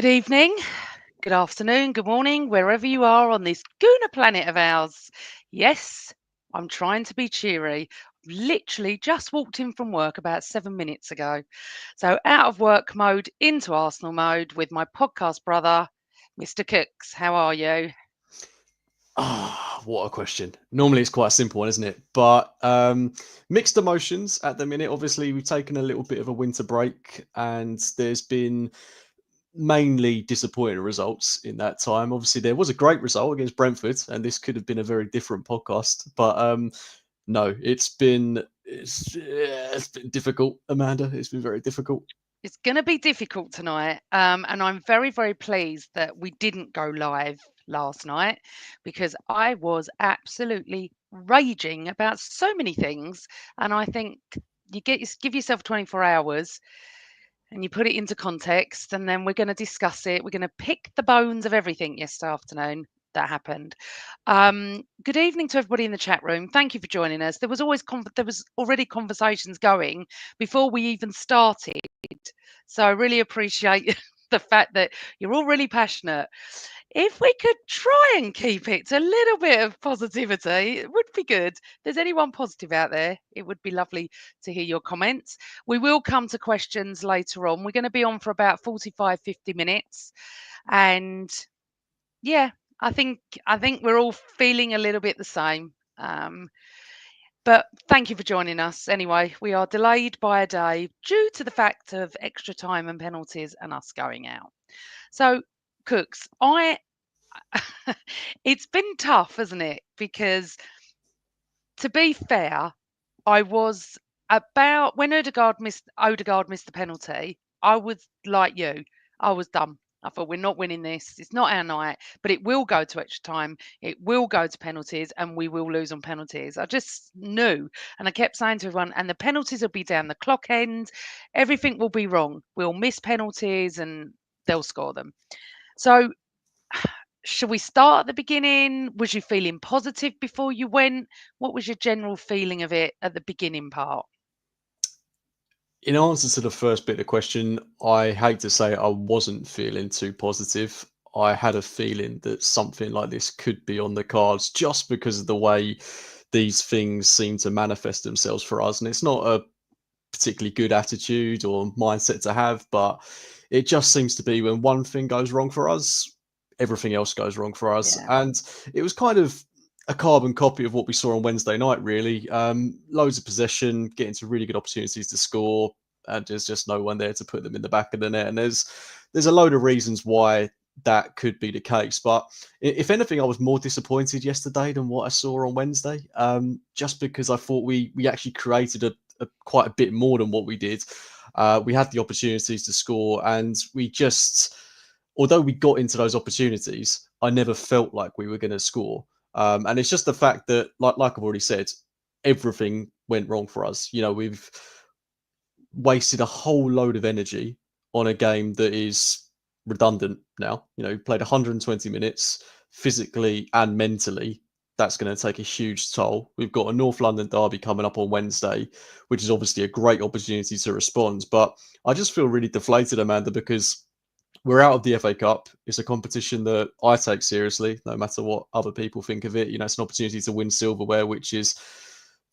Good evening, good afternoon, good morning, wherever you are on this Gooner planet of ours. Yes, I'm trying to be cheery. Literally just walked in from work about 7 minutes ago. So out of work mode into Arsenal mode with my podcast brother, Mr. Cooks. How are you? What a question. Normally it's quite a simple one, isn't it? But mixed emotions at the minute. Obviously, we've taken a little bit of a winter break and there's been mainly disappointing results in that time. Obviously, there was a great result against Brentford, and this could have been a very different podcast. But no, it's been difficult, Amanda. It's been very difficult. It's going to be difficult tonight. And I'm very, very pleased that we didn't go live last night because I was absolutely raging about so many things. And I think give yourself 24 hours and you put it into context, and then we're going to discuss it. We're going to pick the bones of everything yesterday afternoon that happened. Good evening to everybody in the chat room. Thank you for joining us. There was already conversations going before we even started, so I really appreciate the fact that you're all really passionate. If we could try and keep it to a little bit of positivity, it would be good. If there's anyone positive out there, it would be lovely to hear your comments. We will come to questions later on. We're going to be on for about 45, 50 minutes. And yeah, I think I think we're all feeling a little bit the same. But thank you for joining us. Anyway, we are delayed by a day due to the fact of extra time and penalties and us going out. So, Cooks, I it's been tough, hasn't it? Because to be fair, I was about when Odegaard missed the penalty, I was like you. I was done. I thought we're not winning this. It's not our night, but it will go to extra time. It will go to penalties, and we will lose on penalties. I just knew, and I kept saying to everyone, and the penalties will be down the clock end. Everything will be wrong. We'll miss penalties, and they'll score them. So should we start at the beginning? Was you feeling positive before you went? What was your general feeling of it at the beginning part? In answer to the first bit of the question, I hate to say I wasn't feeling too positive. I had a feeling that something like this could be on the cards just because of the way these things seem to manifest themselves for us. And it's not a particularly good attitude or mindset to have, but it just seems to be when one thing goes wrong for us, everything else goes wrong for us. Yeah. And it was kind of a carbon copy of what we saw on Wednesday night, really. Loads of possession, getting to really good opportunities to score, and there's just no one there to put them in the back of the net. And there's a load of reasons why that could be the case. But if anything, I was more disappointed yesterday than what I saw on Wednesday, just because I thought we actually created quite a bit more than what we did. We had the opportunities to score, and we just, although we got into those opportunities, I never felt like we were going to score. And it's just the fact that, like I've already said, everything went wrong for us. You know, we've wasted a whole load of energy on a game that is redundant now. You know, played 120 minutes physically and mentally. That's going to take a huge toll. We've got a North London derby coming up on Wednesday, which is obviously a great opportunity to respond. But I just feel really deflated, Amanda, because we're out of the FA Cup. It's a competition that I take seriously, no matter what other people think of it. You know, it's an opportunity to win silverware, which is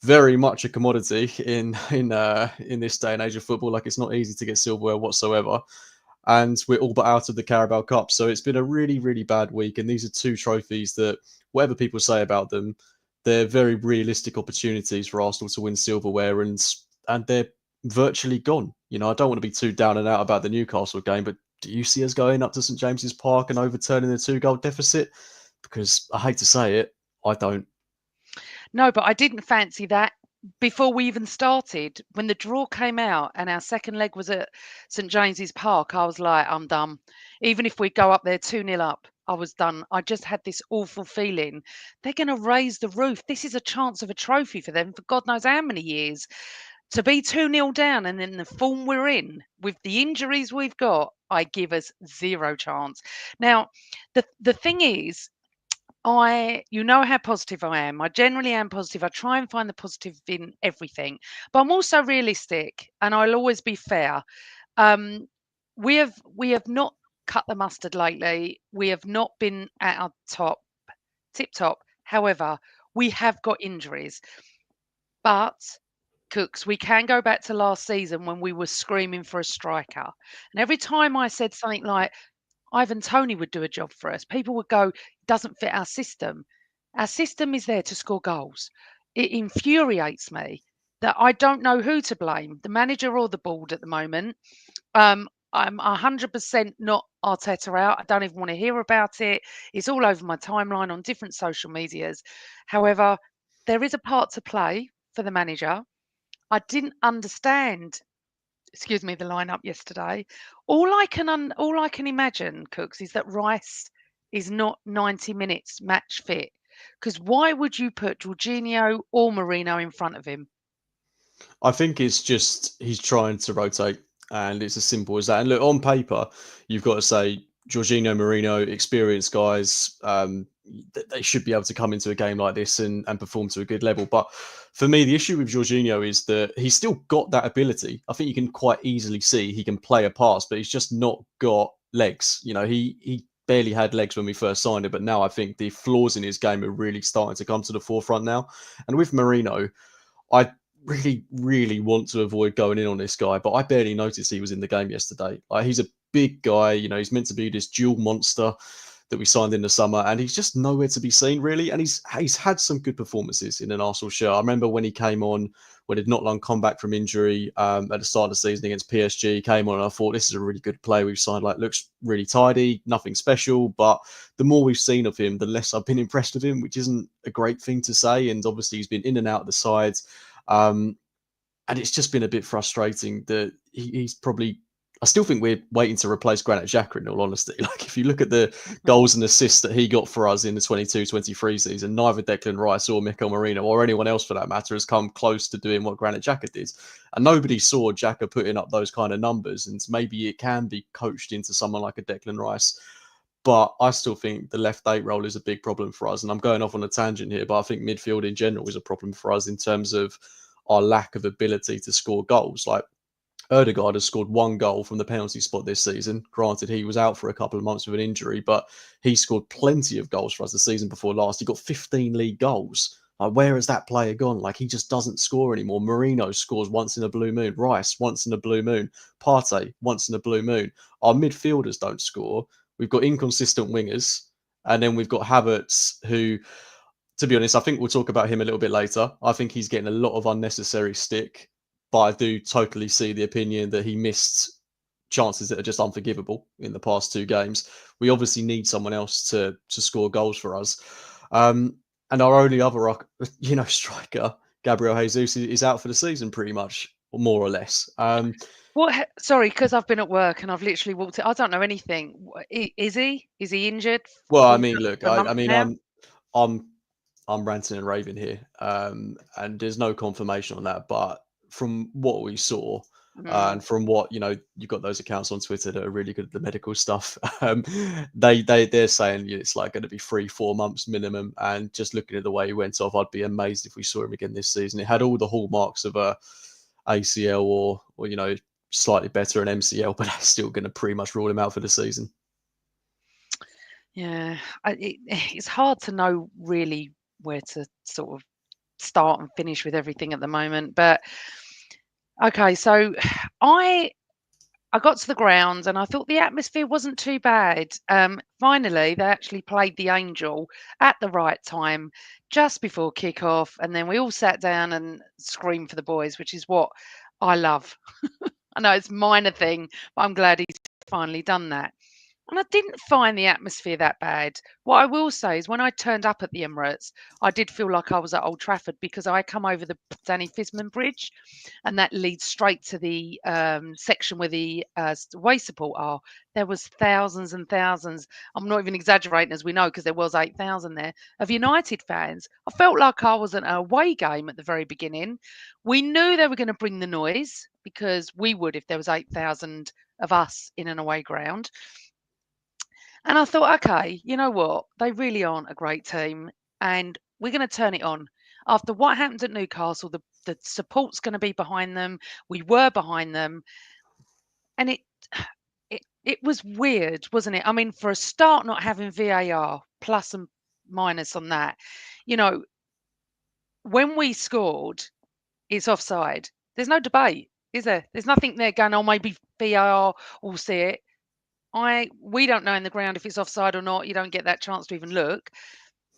very much a commodity in this day and age of football. Like, it's not easy to get silverware whatsoever, and we're all but out of the Carabao Cup. So it's been a really, really bad week. And these are two trophies that, whatever people say about them, they're very realistic opportunities for Arsenal to win silverware, and they're virtually gone. You know, I don't want to be too down and out about the Newcastle game, but do you see us going up to St James's Park and overturning the 2-goal deficit? Because I hate to say it, I don't. No, but I didn't fancy that before we even started. When the draw came out and our second leg was at St James's Park, I was like, I'm done. Even if we go up there 2-0 up, I was done. I just had this awful feeling. They're going to raise the roof. This is a chance of a trophy for them for God knows how many years. To be 2-0 down and then the form we're in with the injuries we've got, I give us zero chance. Now, the thing is, you know how positive I am. I generally am positive. I try and find the positive in everything, but I'm also realistic and I'll always be fair. Um, we have not. cut the mustard lately. We have not been at our tip top. However, we have got injuries. But Cooks, we can go back to last season when we were screaming for a striker. And every time I said something like Ivan Toney would do a job for us, people would go, doesn't fit our system. Our system is there to score goals. It infuriates me that I don't know who to blame, the manager or the board at the moment. I'm 100% not Arteta out. I don't even want to hear about it. It's all over my timeline on different social medias. However, there is a part to play for the manager. I didn't understand, excuse me, the lineup yesterday. All I can imagine, Cooks, is that Rice is not 90 minutes match fit. Because why would you put Jorginho or Marino in front of him? I think it's just he's trying to rotate, and it's as simple as that. And look, on paper, you've got to say Jorginho, Marino, experienced guys. They should be able to come into a game like this and perform to a good level. But for me, the issue with Jorginho is that he's still got that ability. I think you can quite easily see he can play a pass, but he's just not got legs. You know, he barely had legs when we first signed him, but now I think the flaws in his game are really starting to come to the forefront now. And with Marino, I really want to avoid going in on this guy, but I barely noticed he was in the game yesterday. Like, he's a big guy, you know, he's meant to be this dual monster that we signed in the summer, and he's just nowhere to be seen, really. And he's had some good performances in an Arsenal shirt. I remember when he came on, when he'd not long come back from injury at the start of the season against PSG, he came on and I thought, this is a really good player we've signed. Like, looks really tidy, nothing special. But the more we've seen of him, the less I've been impressed with him, which isn't a great thing to say. And obviously he's been in and out of the sides. And it's just been a bit frustrating that he's probably. I still think we're waiting to replace Granit Xhaka, in all honesty. Like, if you look at the goals and assists that he got for us in the 22-23 season, neither Declan Rice or Mikel Merino, or anyone else for that matter, has come close to doing what Granit Xhaka did. And nobody saw Xhaka putting up those kind of numbers. And maybe it can be coached into someone like a Declan Rice. But I still think the left 8 role is a big problem for us. And I'm going off on a tangent here, but I think midfield in general is a problem for us in terms of our lack of ability to score goals. Like, Ødegaard has scored 1 goal from the penalty spot this season. Granted, he was out for a couple of months with an injury, but he scored plenty of goals for us the season before last. He got 15 league goals. Like, where has that player gone? Like, he just doesn't score anymore. Marino scores once in a blue moon. Rice once in a blue moon. Partey once in a blue moon. Our midfielders don't score. We've got inconsistent wingers. And then we've got Havertz, who, to be honest, I think we'll talk about him a little bit later. I think he's getting a lot of unnecessary stick, but I do totally see the opinion that he missed chances that are just unforgivable in the past 2 games. We obviously need someone else to score goals for us. And our only other, striker, Gabriel Jesus, is out for the season pretty much, or more or less. What? Sorry, because I've been at work and I've literally walked in. I don't know anything. Is he? Is he injured? Well, I Been mean, out look, for a month I mean, now? I'm ranting and raving here, and there's no confirmation on that. But from what we saw, Mm. and from what you've got those accounts on Twitter that are really good at the medical stuff. They're saying it's like going to be 3-4 months minimum. And just looking at the way he went off, I'd be amazed if we saw him again this season. It had all the hallmarks of a ACL or slightly better an MCL, but that's still going to pretty much rule him out for the season. Yeah, it's hard to know really where to sort of start and finish with everything at the moment. But okay, so I I got to the ground and I thought the atmosphere wasn't too bad. Finally, they actually played the Angel at the right time, just before kick-off, and then we all sat down and screamed for the boys, which is what I love. I know it's a minor thing, but I'm glad he's finally done that. And I didn't find the atmosphere that bad. What I will say is when I turned up at the Emirates, I did feel like I was at Old Trafford because I come over the Danny Fisman Bridge, and that leads straight to the section where the way support are. There was thousands and thousands. I'm not even exaggerating, as we know, because there was 8,000 there of United fans. I felt like I was at an away game at the very beginning. We knew they were going to bring the noise because we would if there was 8,000 of us in an away ground. And I thought, okay, you know what? They really aren't a great team, and we're going to turn it on. After what happened at Newcastle, the support's going to be behind them. We were behind them, and it it was weird, wasn't it? I mean, for a start, not having VAR, plus and minus on that, you know, when we scored, it's offside. There's no debate, is there? There's nothing there going, oh, maybe VAR will see it. We don't know in the ground if it's offside or not. You don't get that chance to even look.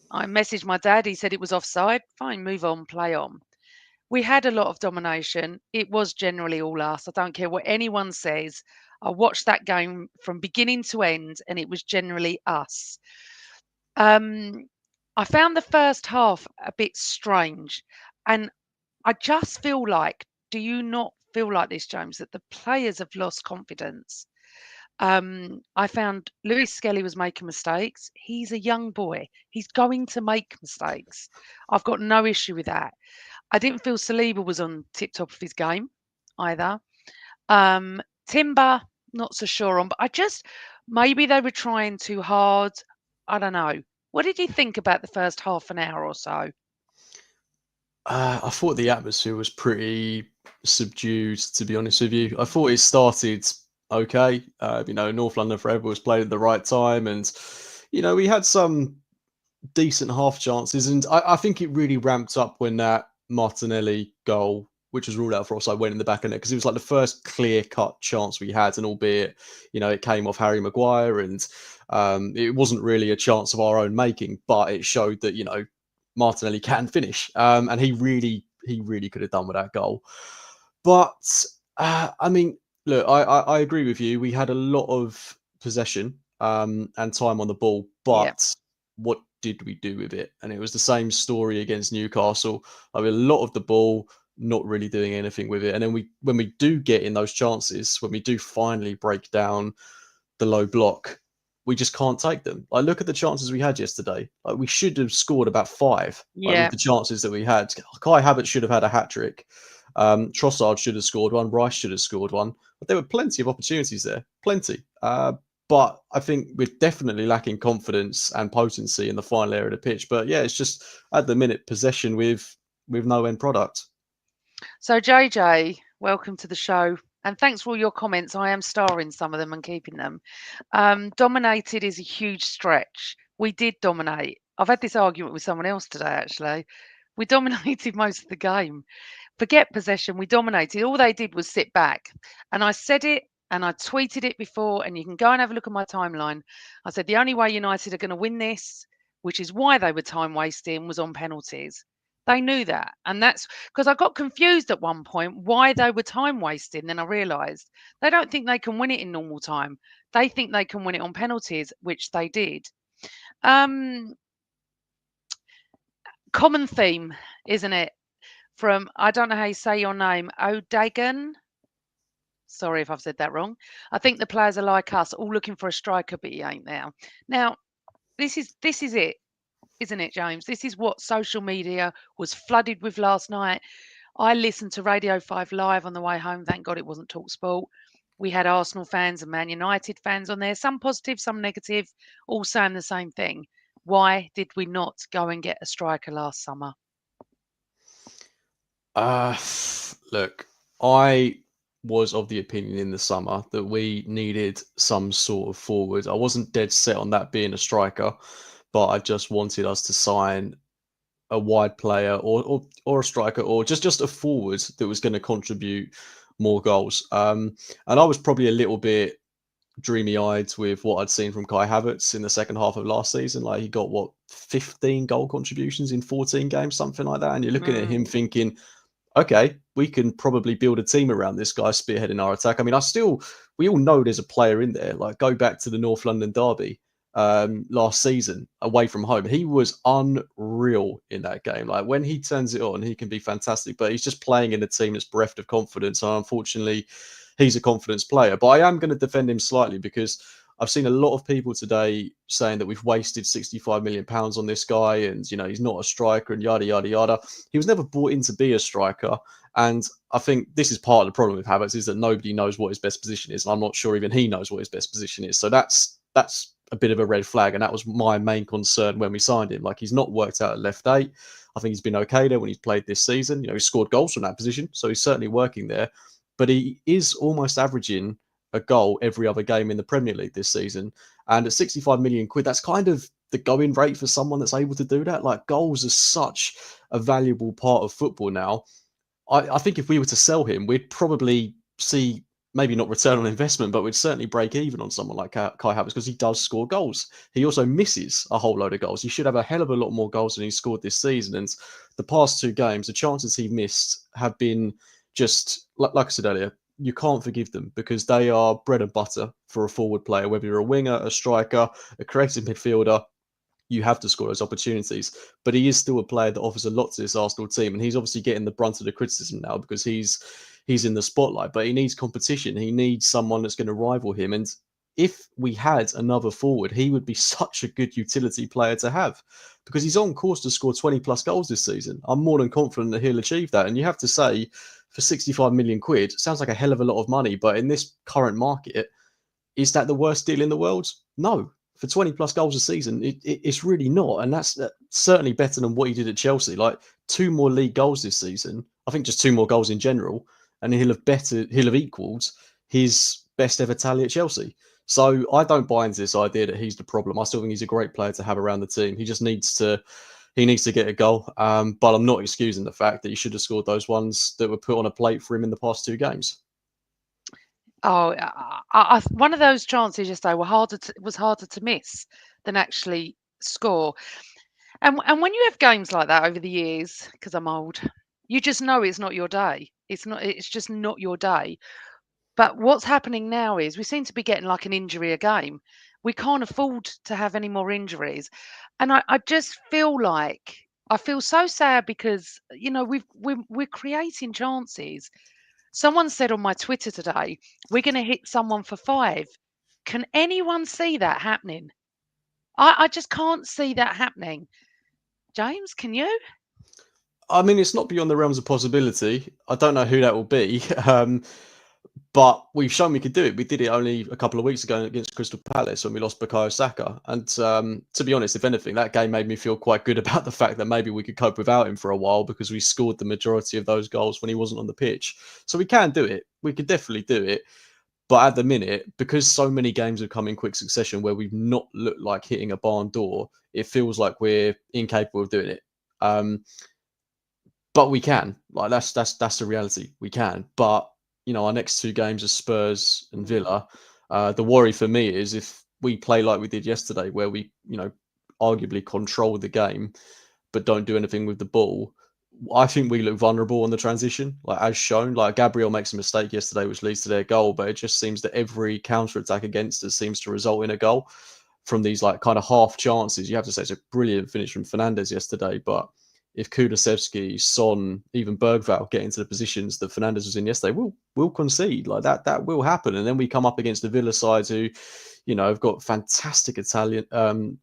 I messaged my dad. He said it was offside. Fine, move on, play on. We had a lot of domination. It was generally all us. I don't care what anyone says. I watched that game from beginning to end, and it was generally us. Um, I found the first half a bit strange, and I just feel like, do you not feel like this, James, that the players have lost confidence? I found Lewis Skelly was making mistakes. He's a young boy. He's going to make mistakes. I've got no issue with that. I didn't feel Saliba was on tip top of his game either. Timber, not so sure on, but I just maybe they were trying too hard. I don't know. What did you think about the first half an hour or so? I thought the atmosphere was pretty subdued, to be honest with you. I thought it started okay. North London Forever was played at the right time, and we had some decent half chances, and I think it really ramped up when that Martinelli goal, which was ruled out for offside, went in the back of it, because it was like the first clear-cut chance we had, and albeit, it came off Harry Maguire, and it wasn't really a chance of our own making, but it showed that, Martinelli can finish, and he really could have done with that goal. But I mean, look, I agree with you. We had a lot of possession and time on the ball, Yeah. but what did we do with it? And it was the same story against Newcastle. I mean, a lot of the ball, not really doing anything with it. And then when we do get in those chances, when we do finally break down the low block, we just can't take them. Like, look at the chances we had yesterday. Like, we should have scored about 5. Like, Yeah. with the chances that we had. Kai Havertz should have had a hat trick. Trossard should have scored one. Rice should have scored one. But there were plenty of opportunities there. Plenty. But I think we're definitely lacking confidence and potency in the final area of the pitch. But yeah, it's just at the minute possession with no end product. So, JJ, welcome to the show. And thanks for all your comments. I am starring some of them and keeping them. Dominated is a huge stretch. We did dominate. I've had this argument with someone else today, actually. We dominated most of the game. Forget possession. We dominated. All they did was sit back. And I said it and I tweeted it before, and you can go and have a look at my timeline. I said the only way United are going to win this, which is why they were time wasting, was on penalties. They knew that. And that's because I got confused at one point why they were time wasting. Then I realised they don't think they can win it in normal time. They think they can win it on penalties, which they did. Um, Common theme, isn't it? From, I don't know how you say your name, Odagan. Sorry if I've said that wrong. I think the players are like us, all looking for a striker, but he ain't there. Now, this is it, isn't it, James? This is what social media was flooded with last night. I listened to Radio 5 Live on the way home. Thank God it wasn't TalkSport. We had Arsenal fans and Man United fans on there, some positive, some negative, all saying the same thing. Why did we not go and get a striker last summer? Look, I was of the opinion in the summer that we needed some sort of forward. I wasn't dead set on that being a striker, but I just wanted us to sign a wide player or a striker, or just a forward that was going to contribute more goals. And I was probably a little bit dreamy-eyed with what I'd seen from Kai Havertz in the second half of last season. Like, he got 15 goal contributions in 14 games, something like that. And you're looking at him thinking, okay, we can probably build a team around this guy spearheading our attack. I mean, we all know there's a player in there. Like, go back to the North London derby last season away from home. He was unreal in that game. Like, when he turns it on, he can be fantastic, but he's just playing in a team that's bereft of confidence. And unfortunately, he's a confidence player. But I am going to defend him slightly, because I've seen a lot of people today saying that we've wasted £65 million on this guy, and he's not a striker, and yada yada yada. He was never brought in to be a striker, and I think this is part of the problem with Havertz, is that nobody knows what his best position is, and I'm not sure even he knows what his best position is. So that's a bit of a red flag, and that was my main concern when we signed him. Like, he's not worked out at left 8. I think he's been okay there when he's played this season. He scored goals from that position, so he's certainly working there. But he is almost averaging a goal every other game in the Premier League this season. And at 65 million quid, that's kind of the going rate for someone that's able to do that. Like, goals are such a valuable part of football now. I think if we were to sell him, we'd probably see maybe not return on investment, but we'd certainly break even on someone like Kai Havertz because he does score goals. He also misses a whole load of goals. He should have a hell of a lot more goals than he scored this season. And the past 2 games, the chances he missed have been just, like I said earlier, you can't forgive them because they are bread and butter for a forward player, whether you're a winger, a striker, a creative midfielder. You have to score those opportunities. But he is still a player that offers a lot to this Arsenal team, and he's obviously getting the brunt of the criticism now because he's in the spotlight. But he needs competition. He needs someone that's going to rival him. And if we had another forward, he would be such a good utility player to have because he's on course to score 20 plus goals this season. I'm more than confident that he'll achieve that. And you have to say, for 65 million quid, sounds like a hell of a lot of money. But in this current market, is that the worst deal in the world? No. For 20 plus goals a season, it's really not. And that's certainly better than what he did at Chelsea. Like 2 more league goals this season. I think just 2 more goals in general. And he'll have equalled his best ever tally at Chelsea. So I don't buy into this idea that he's the problem. I still think he's a great player to have around the team. He just needs to get a goal. But I'm not excusing the fact that he should have scored those ones that were put on a plate for him in the past 2 games. Oh, one of those chances yesterday was harder to miss than actually score. And when you have games like that over the years, because I'm old, you just know it's not your day. It's just not your day. But what's happening now is we seem to be getting like an injury a game. We can't afford to have any more injuries. And I just feel like I feel so sad because, we're creating chances. Someone said on my Twitter today, we're going to hit someone for 5. Can anyone see that happening? I just can't see that happening. James, can you? I mean, it's not beyond the realms of possibility. I don't know who that will be. But we've shown we could do it. We did it only a couple of weeks ago against Crystal Palace when we lost Bukayo Saka. And to be honest, if anything, that game made me feel quite good about the fact that maybe we could cope without him for a while because we scored the majority of those goals when he wasn't on the pitch. So we can do it. We could definitely do it. But at the minute, because so many games have come in quick succession where we've not looked like hitting a barn door, it feels like we're incapable of doing it. But we can. Like that's the reality. We can. But our next 2 games are Spurs and Villa. The worry for me is if we play like we did yesterday, where we, arguably control the game, but don't do anything with the ball. I think we look vulnerable on the transition, like as shown. Like Gabriel makes a mistake yesterday, which leads to their goal, but it just seems that every counter attack against us seems to result in a goal from these like kind of half chances. You have to say it's a brilliant finish from Fernandes yesterday, but if Kulusevski, Son, even Bergvall get into the positions that Fernandes was in yesterday, we'll concede. Like that will happen. And then we come up against the Villa side who, have got fantastic attacking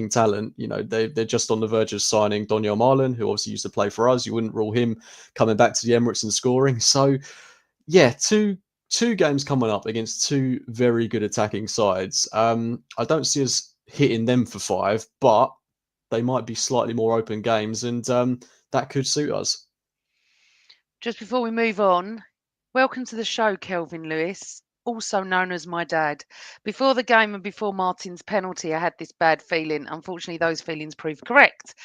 talent. They're just on the verge of signing Daniel Marlon, who obviously used to play for us. You wouldn't rule him coming back to the Emirates and scoring. So yeah, two games coming up against 2 very good attacking sides. I don't see us hitting them for 5, but they might be slightly more open games, and that could suit us. Just before we move on, welcome to the show, Kelvin Lewis, also known as my dad. Before the game and before Martin's penalty, I had this bad feeling. Unfortunately, those feelings proved correct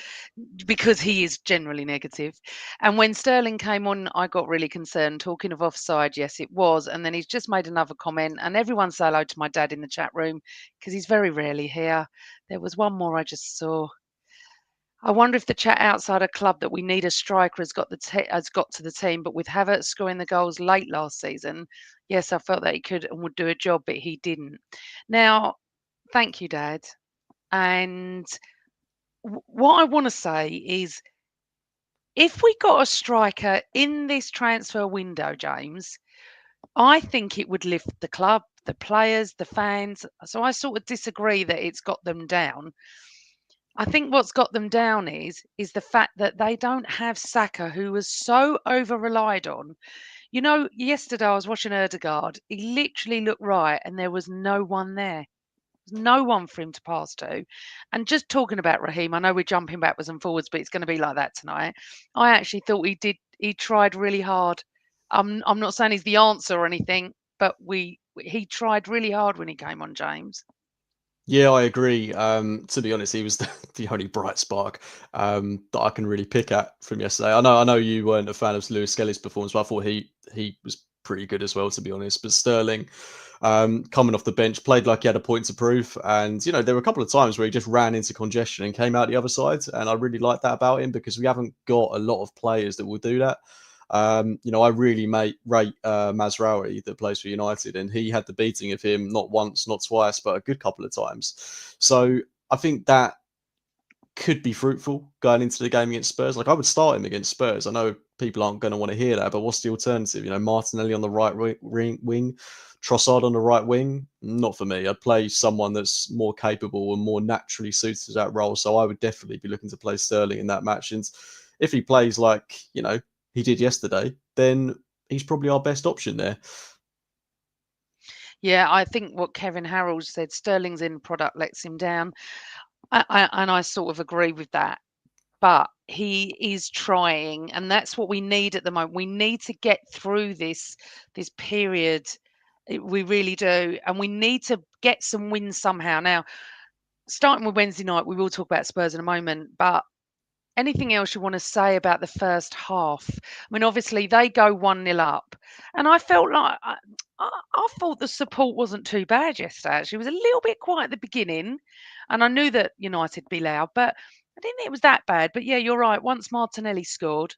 because he is generally negative. And when Sterling came on, I got really concerned. Talking of offside, yes, it was. And then he's just made another comment. And everyone say hello to my dad in the chat room because he's very rarely here. There was one more I just saw. I wonder if the chat outside a club that we need a striker has got to the team, but with Havertz scoring the goals late last season, yes, I felt that he could and would do a job, but he didn't. Now, thank you, Dad. And what I want to say is, if we got a striker in this transfer window, James, I think it would lift the club, the players, the fans. So I sort of disagree that it's got them down. I think what's got them down is the fact that they don't have Saka, who was so over relied on. Yesterday I was watching Erdegaard. He literally looked right, and there was no one there. There's no one for him to pass to. And just talking about Raheem, I know we're jumping backwards and forwards, but it's going to be like that tonight. I actually thought he tried really hard. I'm not saying he's the answer or anything, but he tried really hard when he came on, James. Yeah, I agree. To be honest, he was the only bright spark that I can really pick at from yesterday. I know you weren't a fan of Lewis Skelly's performance, but I thought he was pretty good as well, to be honest. But Sterling, coming off the bench, played like he had a point to prove, and there were a couple of times where he just ran into congestion and came out the other side, and I really like that about him because we haven't got a lot of players that will do that. I really rate Mazraoui that plays for United, and he had the beating of him not once, not twice, but a good couple of times. So I think that could be fruitful going into the game against Spurs. Like I would start him against Spurs. I know people aren't going to want to hear that, but what's the alternative? Martinelli on the right wing, Trossard on the right wing. Not for me. I'd play someone that's more capable and more naturally suited to that role. So I would definitely be looking to play Sterling in that match. And if he plays like he did yesterday, then he's probably our best option there. Yeah, I think what Kevin Harrell said, Sterling's in product lets him down. And I sort of agree with that. But he is trying, and that's what we need at the moment. We need to get through this period. We really do, and we need to get some wins somehow. Now, starting with Wednesday night, we will talk about Spurs in a moment, but anything else you want to say about the first half? I mean, obviously they go 1-0 up, and I felt like I thought the support wasn't too bad yesterday. Actually, it was a little bit quiet at the beginning, and I knew that United would be loud, but I didn't think it was that bad. But yeah, you're right. Once Martinelli scored,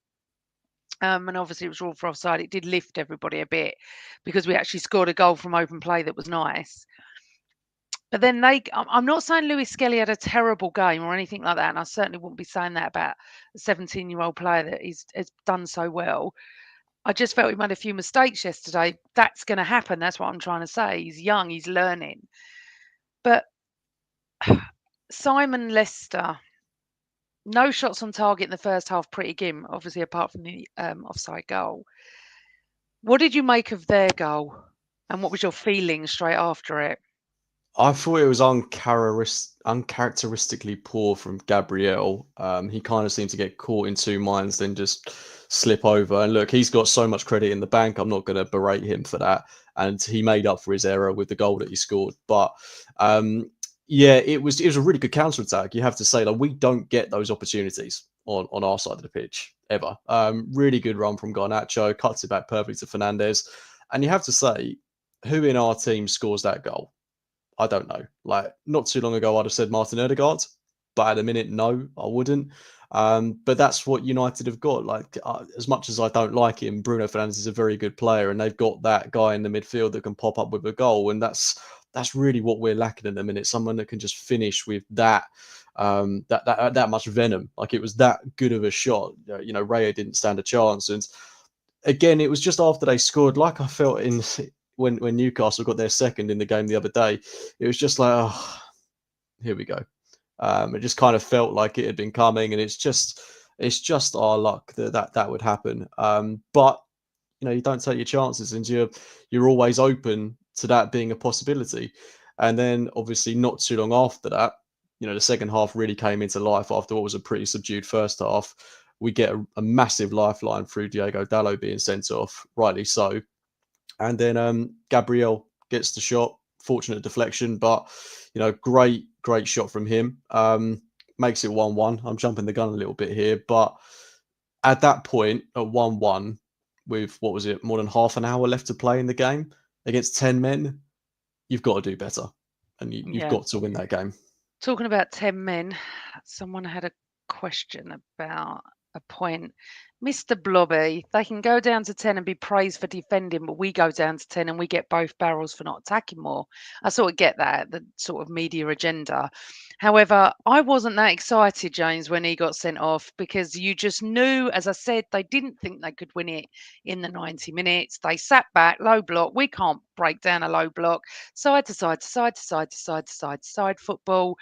and obviously it was ruled for offside, it did lift everybody a bit because we actually scored a goal from open play that was nice. But then I'm not saying Lewis Skelly had a terrible game or anything like that, and I certainly wouldn't be saying that about a 17-year-old player that has done so well. I just felt he made a few mistakes yesterday. That's going to happen. That's what I'm trying to say. He's young, he's learning. But Simon Leicester, no shots on target in the first half, pretty grim, obviously, apart from the offside goal. What did you make of their goal? And what was your feeling straight after it? I thought it was uncharacteristically poor from Gabriel. He kind of seemed to get caught in two minds, then just slip over. And look, he's got so much credit in the bank. I'm not going to berate him for that. And he made up for his error with the goal that he scored. But yeah, it was a really good counter attack. You have to say, like, we don't get those opportunities on our side of the pitch ever. Really good run from Garnacho, cuts it back perfectly to Fernandez. And you have to say, who in our team scores that goal? I don't know. Like, not too long ago, I'd have said Martin Odegaard, but at the minute, no, I wouldn't. But that's what United have got. Like, as much as I don't like him, Bruno Fernandes is a very good player, and they've got that guy in the midfield that can pop up with a goal, and that's really what we're lacking at the minute. Someone that can just finish with that that much venom. Like, it was that good of a shot. Raya didn't stand a chance, and again, it was just after they scored, like I felt in when Newcastle got their second in the game the other day. It was just like, oh, here we go. It just kind of felt like it had been coming, and it's just our luck that would happen. But you don't take your chances, and you're always open to that being a possibility. And then obviously not too long after that, the second half really came into life after what was a pretty subdued first half. We get a massive lifeline through Diego Dallo being sent off, rightly so. And then Gabriel gets the shot, fortunate deflection, but great shot from him. Makes it 1-1. I'm jumping the gun a little bit here, but at that point, at 1-1, with what was it, more than half an hour left to play in the game against 10 men, you've got to do better, and you've got to win that game. Talking about 10 men, someone had a question about a point. Mr. Blobby, they can go down to 10 and be praised for defending, but we go down to 10 and we get both barrels for not attacking more. I sort of get that, the sort of media agenda. However, I wasn't that excited, James, when he got sent off because you just knew, as I said, they didn't think they could win it in the 90 minutes. They sat back, low block. We can't break down a low block. Side to side to side to side to side to side to side football.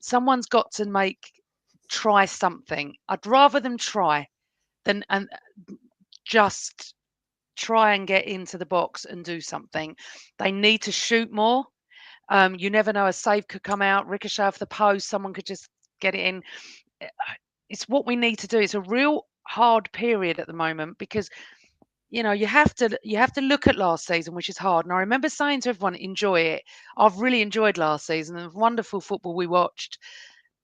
Someone's got to try something. I'd rather them try than and just try and get into the box and do something. They need to shoot more. You never know, a save could come out, ricochet off the post, someone could just get it in. It's what we need to do. It's a real hard period at the moment because you have to look at last season, which is hard. And I remember saying to everyone, enjoy it. I've really enjoyed last season, the wonderful football we watched,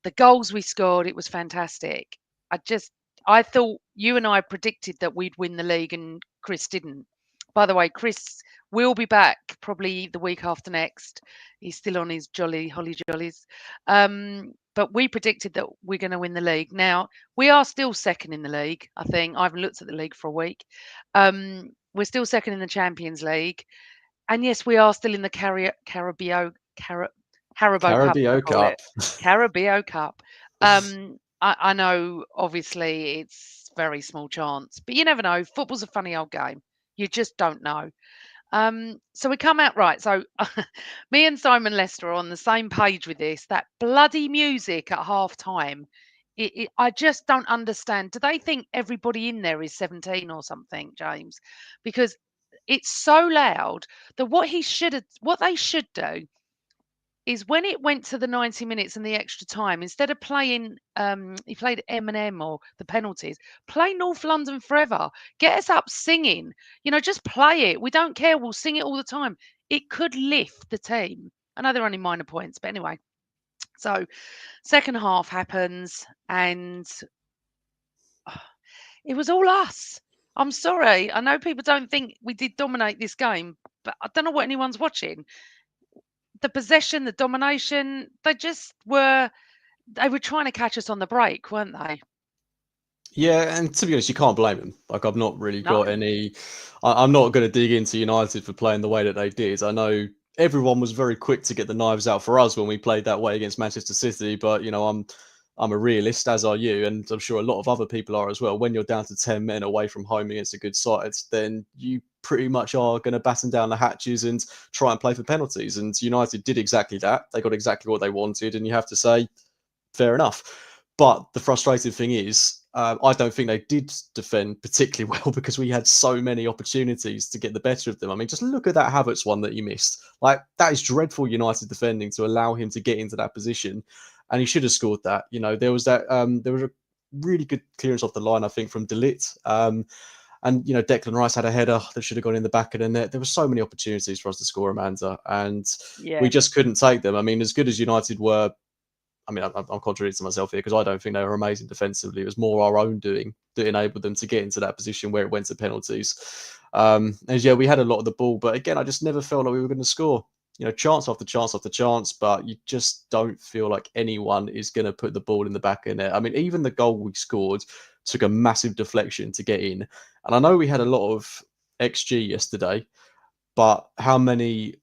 the goals we scored. It was fantastic. I just I thought you and I predicted that we'd win the league, and Chris didn't. By the way, Chris will be back probably the week after next. He's still on his jolly holly jollies. But we predicted that we're going to win the league. Now we are still second in the league. I think I haven't looked at the league for a week. We're still second in the Champions League, and yes, we are still in the Haribo Cup, I Carabao call it. Cup. Carabao Cup. I know obviously it's very small chance, but you never know. Football's a funny old game. You just don't know. So we come out right. So me and Simon Lester are on the same page with this. That bloody music at half time. I just don't understand. Do they think everybody in there is 17 or something, James? Because it's so loud that what they should do is when it went to the 90 minutes and the extra time, instead of playing, he played Eminem or the penalties, play North London Forever. Get us up singing. Just play it. We don't care. We'll sing it all the time. It could lift the team. I know they're only minor points, but anyway. So, second half happens, and it was all us. I'm sorry. I know people don't think we did dominate this game, but I don't know what anyone's watching. The possession, the domination, they were trying to catch us on the break, weren't they? Yeah, and to be honest, you can't blame them. Like, I've not really No. got any. I'm not going to dig into United for playing the way that they did. I know everyone was very quick to get the knives out for us when we played that way against Manchester City, but I'm a realist, as are you, and I'm sure a lot of other people are as well. When you're down to 10 men away from home against a good side, then you pretty much are going to batten down the hatches and try and play for penalties. And United did exactly that. They got exactly what they wanted, and you have to say, fair enough. But the frustrating thing is, I don't think they did defend particularly well because we had so many opportunities to get the better of them. I mean, just look at that Havertz one that you missed. Like, that is dreadful United defending to allow him to get into that position, and he should have scored that. There was a really good clearance off the line, I think, from De Ligt. And Declan Rice had a header that should have gone in the back of the net. There were so many opportunities for us to score, Amanda, and we Yeah. just couldn't take them. I mean, as good as United were, I mean, I'm contradicting myself here because I don't think they were amazing defensively. It was more our own doing that enabled them to get into that position where it went to penalties. And yeah, we had a lot of the ball, but again, I just never felt like we were going to score. Chance after chance after chance, but you just don't feel like anyone is going to put the ball in the back of the net. I mean, even the goal we scored took a massive deflection to get in. And I know we had a lot of XG yesterday, but how many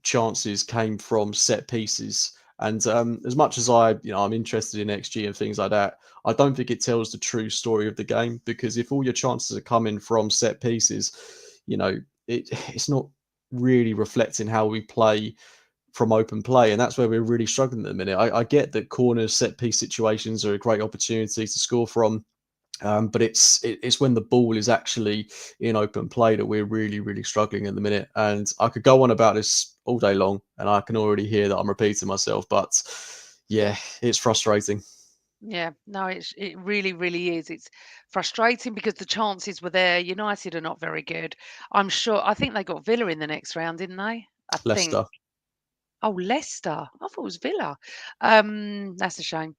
chances came from set pieces? And as much as I'm interested in XG and things like that, I don't think it tells the true story of the game, because if all your chances are coming from set pieces, it's not really reflecting how we play from open play, and that's where we're really struggling at the minute. I get that corners, set piece situations are a great opportunity to score from, but it's when the ball is actually in open play that we're really, really struggling at the minute. And I could go on about this all day long, and I can already hear that I'm repeating myself. But yeah, it's frustrating. Yeah. No, it really, really is. It's frustrating because the chances were there. United are not very good. I think they got Villa in the next round, didn't they? I think. Leicester. Oh, Leicester. I thought it was Villa. That's a shame.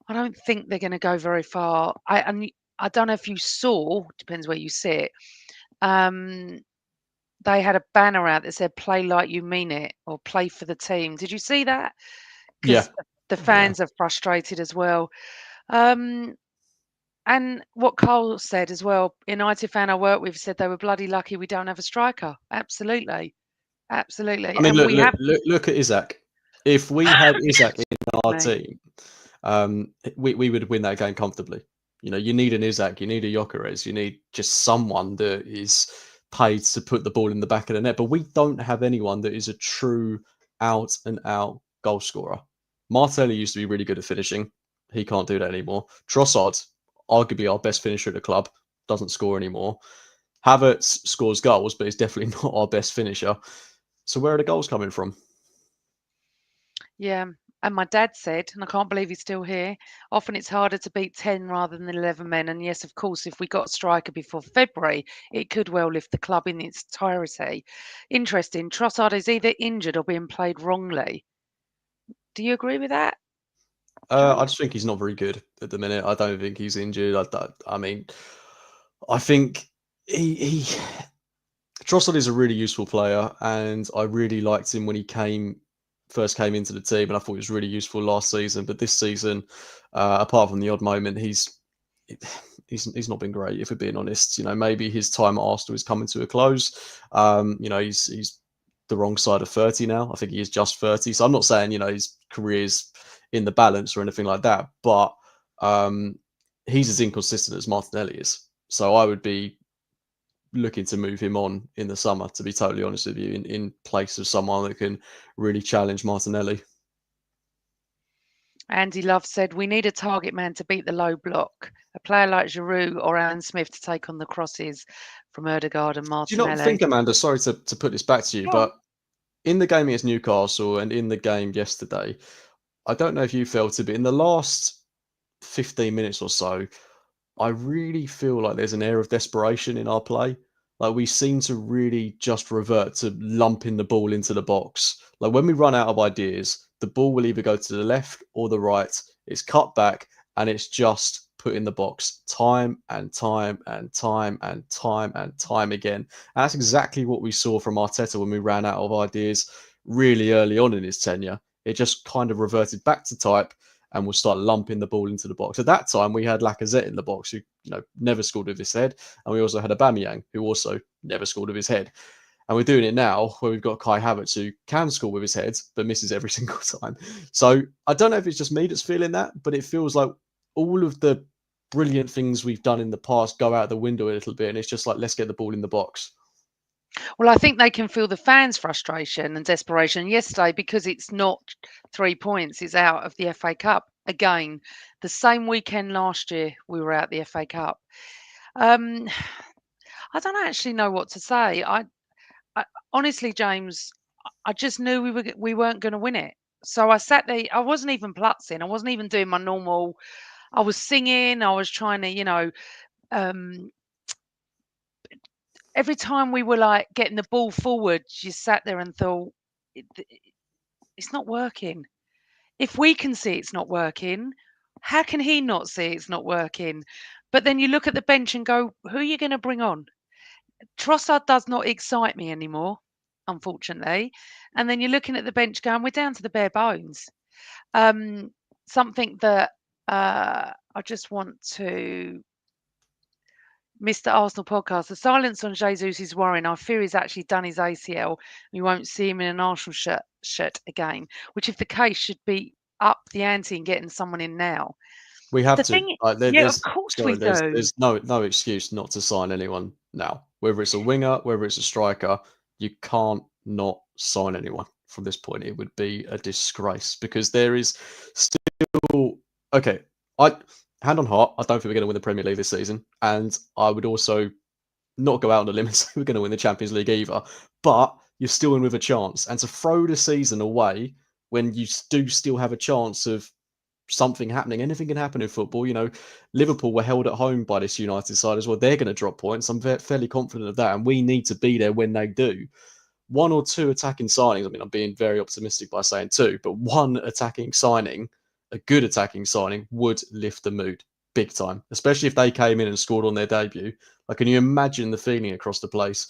I don't think they're going to go very far. I don't know if you saw, depends where you see it. Um, they had a banner out that said "Play like you mean it" or "Play for the team." Did you see that? Yeah, Because the yeah. fans are frustrated as well. Um, and what Cole said as well, United fan I work with said they were bloody lucky we don't have a striker. Absolutely, absolutely, I mean, and look, we look, have. look, look at Isaac. If we had Isaac in our Me. team, we would win that game comfortably. You need an Isaac, you need a Gyökeres, you need just someone that is paid to put the ball in the back of the net. But we don't have anyone that is a true out and out goal scorer. Martelli used to be really good at finishing. He can't do that anymore. Trossard, arguably our best finisher at the club, doesn't score anymore. Havertz scores goals, but is definitely not our best finisher. So where are the goals coming from? Yeah. And my dad said, and I can't believe he's still here, often it's harder to beat 10 rather than 11 men. And yes, of course, if we got a striker before February, it could well lift the club in its entirety. Interesting. Trossard is either injured or being played wrongly. Do you agree with that, I James? just think he's not very good at the minute. I don't think he's injured. I mean, I think he Trossard is a really useful player, and I really liked him when he first came into the team, and I thought he was really useful last season. But this season, apart from the odd moment, he's not been great. If we're being honest, maybe his time at Arsenal is coming to a close. He's the wrong side of 30 now. I think he is just 30. So I'm not saying his career's in the balance or anything like that, but um, he's as inconsistent as Martinelli is. So I would be looking to move him on in the summer, to be totally honest with you, in place of someone that can really challenge Martinelli. Andy Love said, we need a target man to beat the low block. A player like Giroud or Alan Smith to take on the crosses from Erdegaard and Do you not Martinelli. think, Amanda, sorry to put this back to you, Go on. but in the game against Newcastle and in the game yesterday, I don't know if you felt it, but in the last 15 minutes or so, I really feel like there's an air of desperation in our play. Like we seem to really just revert to lumping the ball into the box. Like when we run out of ideas, the ball will either go to the left or the right. It's cut back and it's just put in the box time and time and time and time and time again. And that's exactly what we saw from Arteta when we ran out of ideas really early on in his tenure. It just kind of reverted back to type and we'll start lumping the ball into the box. At that time, we had Lacazette in the box, who never scored with his head, and we also had Aubameyang, who also never scored with his head. And we're doing it now, where we've got Kai Havertz, who can score with his head, but misses every single time. So I don't know if it's just me that's feeling that, but it feels like all of the brilliant things we've done in the past go out the window a little bit, and it's just like let's get the ball in the box. Well, I think they can feel the fans' frustration and desperation yesterday because it's not 3 points, it's out of the FA Cup. Again, the same weekend last year, we were out the FA Cup. Um, I don't actually know what to say. I honestly, James, I just knew we weren't going to win it. So I sat there. I wasn't even plutzing. I wasn't even doing my normal. I was singing. I was trying to, um, every time we were like getting the ball forward, you sat there and thought, it's not working. If we can see it's not working, how can he not see it's not working? But then you look at the bench and go, who are you going to bring on? Trossard does not excite me anymore, unfortunately. And then you're looking at the bench going, we're down to the bare bones. Something that I just want to Mr. Arsenal podcast. The silence on Jesus is worrying. I fear he's actually done his ACL. We won't see him in an Arsenal shirt again, which, if the case, should be up the ante and getting someone in now. We have The to. thing, yeah, of There's course we sorry. do. There's no excuse not to sign anyone now. Whether it's a winger, whether it's a striker, you can't not sign anyone from this point. It would be a disgrace because there is still okay. I hand on heart. I don't think we're going to win the Premier League this season, and I would also not go out on a limb and say we're going to win the Champions League either. But you're still in with a chance, and to throw the season away when you do still have a chance of something happening. Anything can happen in football. Liverpool were held at home by this United side as well. They're going to drop points. I'm fairly confident of that. And we need to be there when they do. One or two attacking signings. I mean, I'm being very optimistic by saying two, but one attacking signing, a good attacking signing, would lift the mood big time, especially if they came in and scored on their debut. Like, can you imagine the feeling across the place?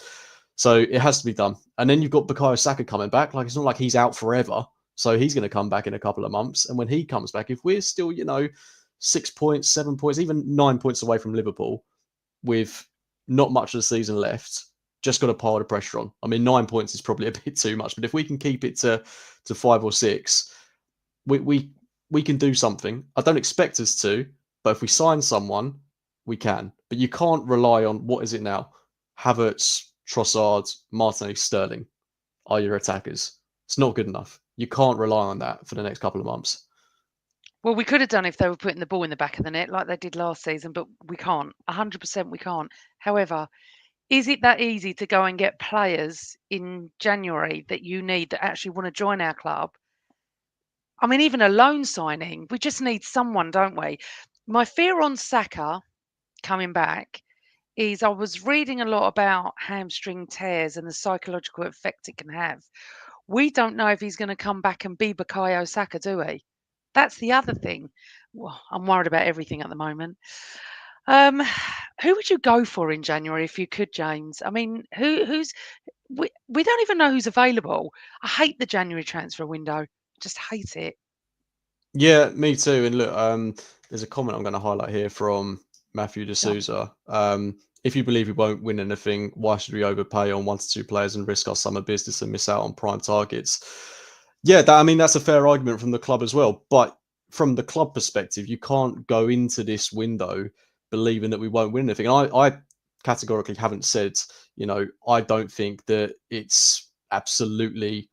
So it has to be done. And then you've got Bukayo Saka coming back. Like, it's not like he's out forever. So he's going to come back in a couple of months. And when he comes back, if we're still, 6 points, 7 points, even 9 points away from Liverpool with not much of the season left, just got to pile the pressure on. I mean, 9 points is probably a bit too much, but if we can keep it to 5 or 6, we can do something. I don't expect us to, but if we sign someone, we can. But you can't rely on, what is it now? Havertz, Trossard, Martinelli, Sterling are your attackers. It's not good enough. You can't rely on that for the next couple of months. Well, we could have done if they were putting the ball in the back of the net like they did last season, but we can't. 100% we can't. However, is it that easy to go and get players in January that you need that actually want to join our club? I mean, even a loan signing, we just need someone, don't we? My fear on Saka coming back is I was reading a lot about hamstring tears and the psychological effect it can have. We don't know if he's going to come back and be Bukayo Saka, do we? That's the other thing. Well, I'm worried about everything at the moment. Um, who would you go for in January if you could, James? I mean, who's we don't even know who's available. I hate the January transfer window. Just hate it. Yeah, me too. And look, there's a comment I'm going to highlight here from Matthew De Go. Souza. If you believe we won't win anything, why should we overpay on 1 to 2 players and risk our summer business and miss out on prime targets? Yeah, I mean, that's a fair argument from the club as well. But from the club perspective, you can't go into this window believing that we won't win anything. And I categorically haven't said, I don't think that it's absolutely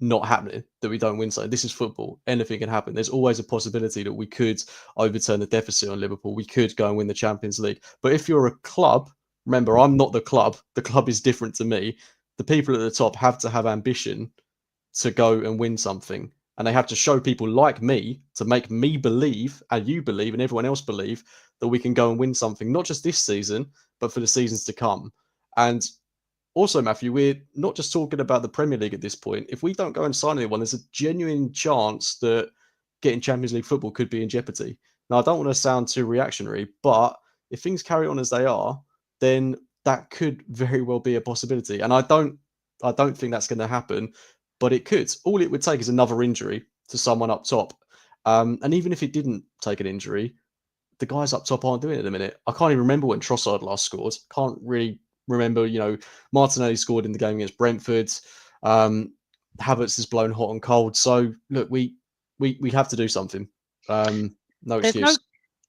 not happening that we don't win something. This is football. Anything can happen. There's always a possibility that we could overturn the deficit on Liverpool. We could go and win the Champions League. But if you're a club, remember, I'm not the club. The club is different to me. The people at the top have to have ambition to go and win something. And they have to show people like me to make me believe, and you believe, and everyone else believe that we can go and win something, not just this season, but for the seasons to come. And also, Matthew, we're not just talking about the Premier League at this point. If we don't go and sign anyone, there's a genuine chance that getting Champions League football could be in jeopardy. Now, I don't want to sound too reactionary, but if things carry on as they are, then that could very well be a possibility. And I don't think that's going to happen, but it could. All it would take is another injury to someone up top. And even if it didn't take an injury, the guys up top aren't doing it at the minute. I can't even remember when Trossard last scored. Can't really remember. Martinelli scored in the game against Brentford. Havertz is blown hot and cold. So look, we have to do something. No There's no excuse.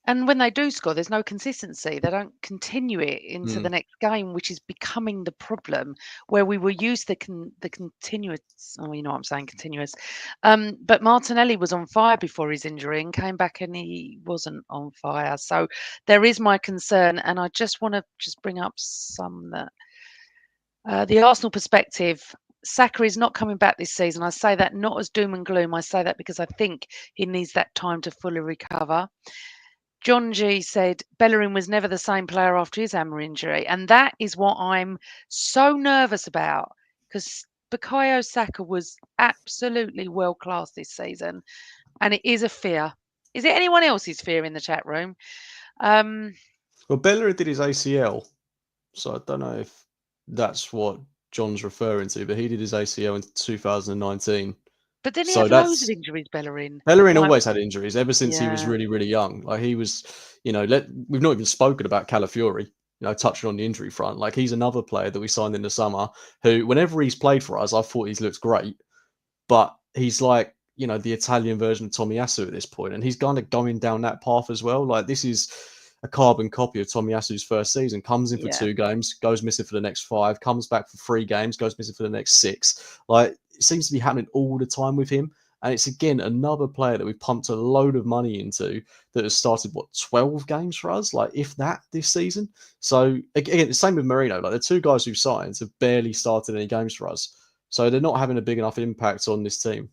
And when they do score, there's no consistency. They don't continue it into the next game, which is becoming the problem. Where we were used to the continuous. Oh, you know what I'm saying, continuous. But Martinelli was on fire before his injury and came back and he wasn't on fire. So there is my concern, and I just want to bring up some that the Arsenal perspective. Saka is not coming back this season. I say that not as doom and gloom. I say that because I think he needs that time to fully recover. John G said Bellerin was never the same player after his hammer injury. And that is what I'm so nervous about because Bukayo Saka was absolutely world class this season. And it is a fear. Is it anyone else's fear in the chat room? Well, Bellerin did his ACL, so I don't know if that's what John's referring to, but he did his ACL in 2019. But then he So had loads of that's injuries, Bellerin. Bellerin Like, always had injuries ever since he was yeah, really, really young. Like he was, we've not even spoken about Calafiori, touching on the injury front. Like he's another player that we signed in the summer who, whenever he's played for us, I thought he's looked great, but he's like, the Italian version of Tomiyasu at this point, and he's kind of going down that path as well. Like this is a carbon copy of Tomiyasu's first season. Comes in for yeah. 2 games, goes missing for the next 5, comes back for 3 games, goes missing for the next 6. Like it seems to be happening all the time with him. And it's again another player that we've pumped a load of money into that has started 12 games for us, like if that this season. So again, the same with Marino. Like the 2 guys who signed have barely started any games for us. So they're not having a big enough impact on this team.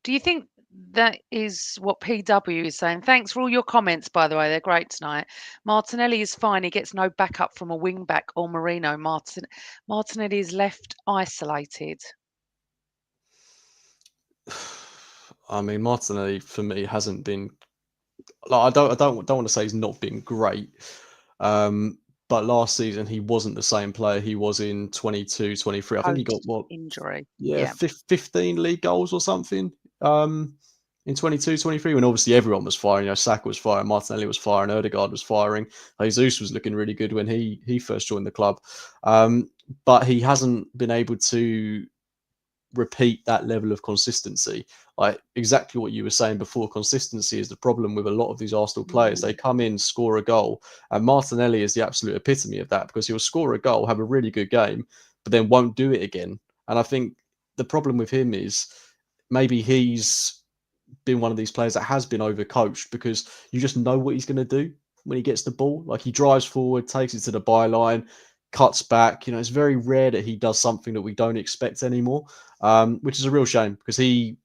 Do you think that is what PW is saying? Thanks for all your comments, by the way. They're great tonight. Martinelli is fine. He gets no backup from a wing back or Marino. Martinelli is left isolated. I mean, Martinelli for me hasn't been like I don't want to say he's not been great. But last season he wasn't the same player he was in 22-23. I think he got Post injury. yeah, Yeah. 15 league goals or something. In 22-23, when obviously everyone was firing. Saka was firing, Martinelli was firing, Odegaard was firing. Jesus was looking really good when he first joined the club. But he hasn't been able to repeat that level of consistency. Like exactly what you were saying before, consistency is the problem with a lot of these Arsenal players. They come in, score a goal, and Martinelli is the absolute epitome of that because he'll score a goal, have a really good game, but then won't do it again. And I think the problem with him is maybe he's been one of these players that has been overcoached because you just know what he's going to do when he gets the ball. Like he drives forward, takes it to the byline, cuts back. It's very rare that he does something that we don't expect anymore, which is a real shame because he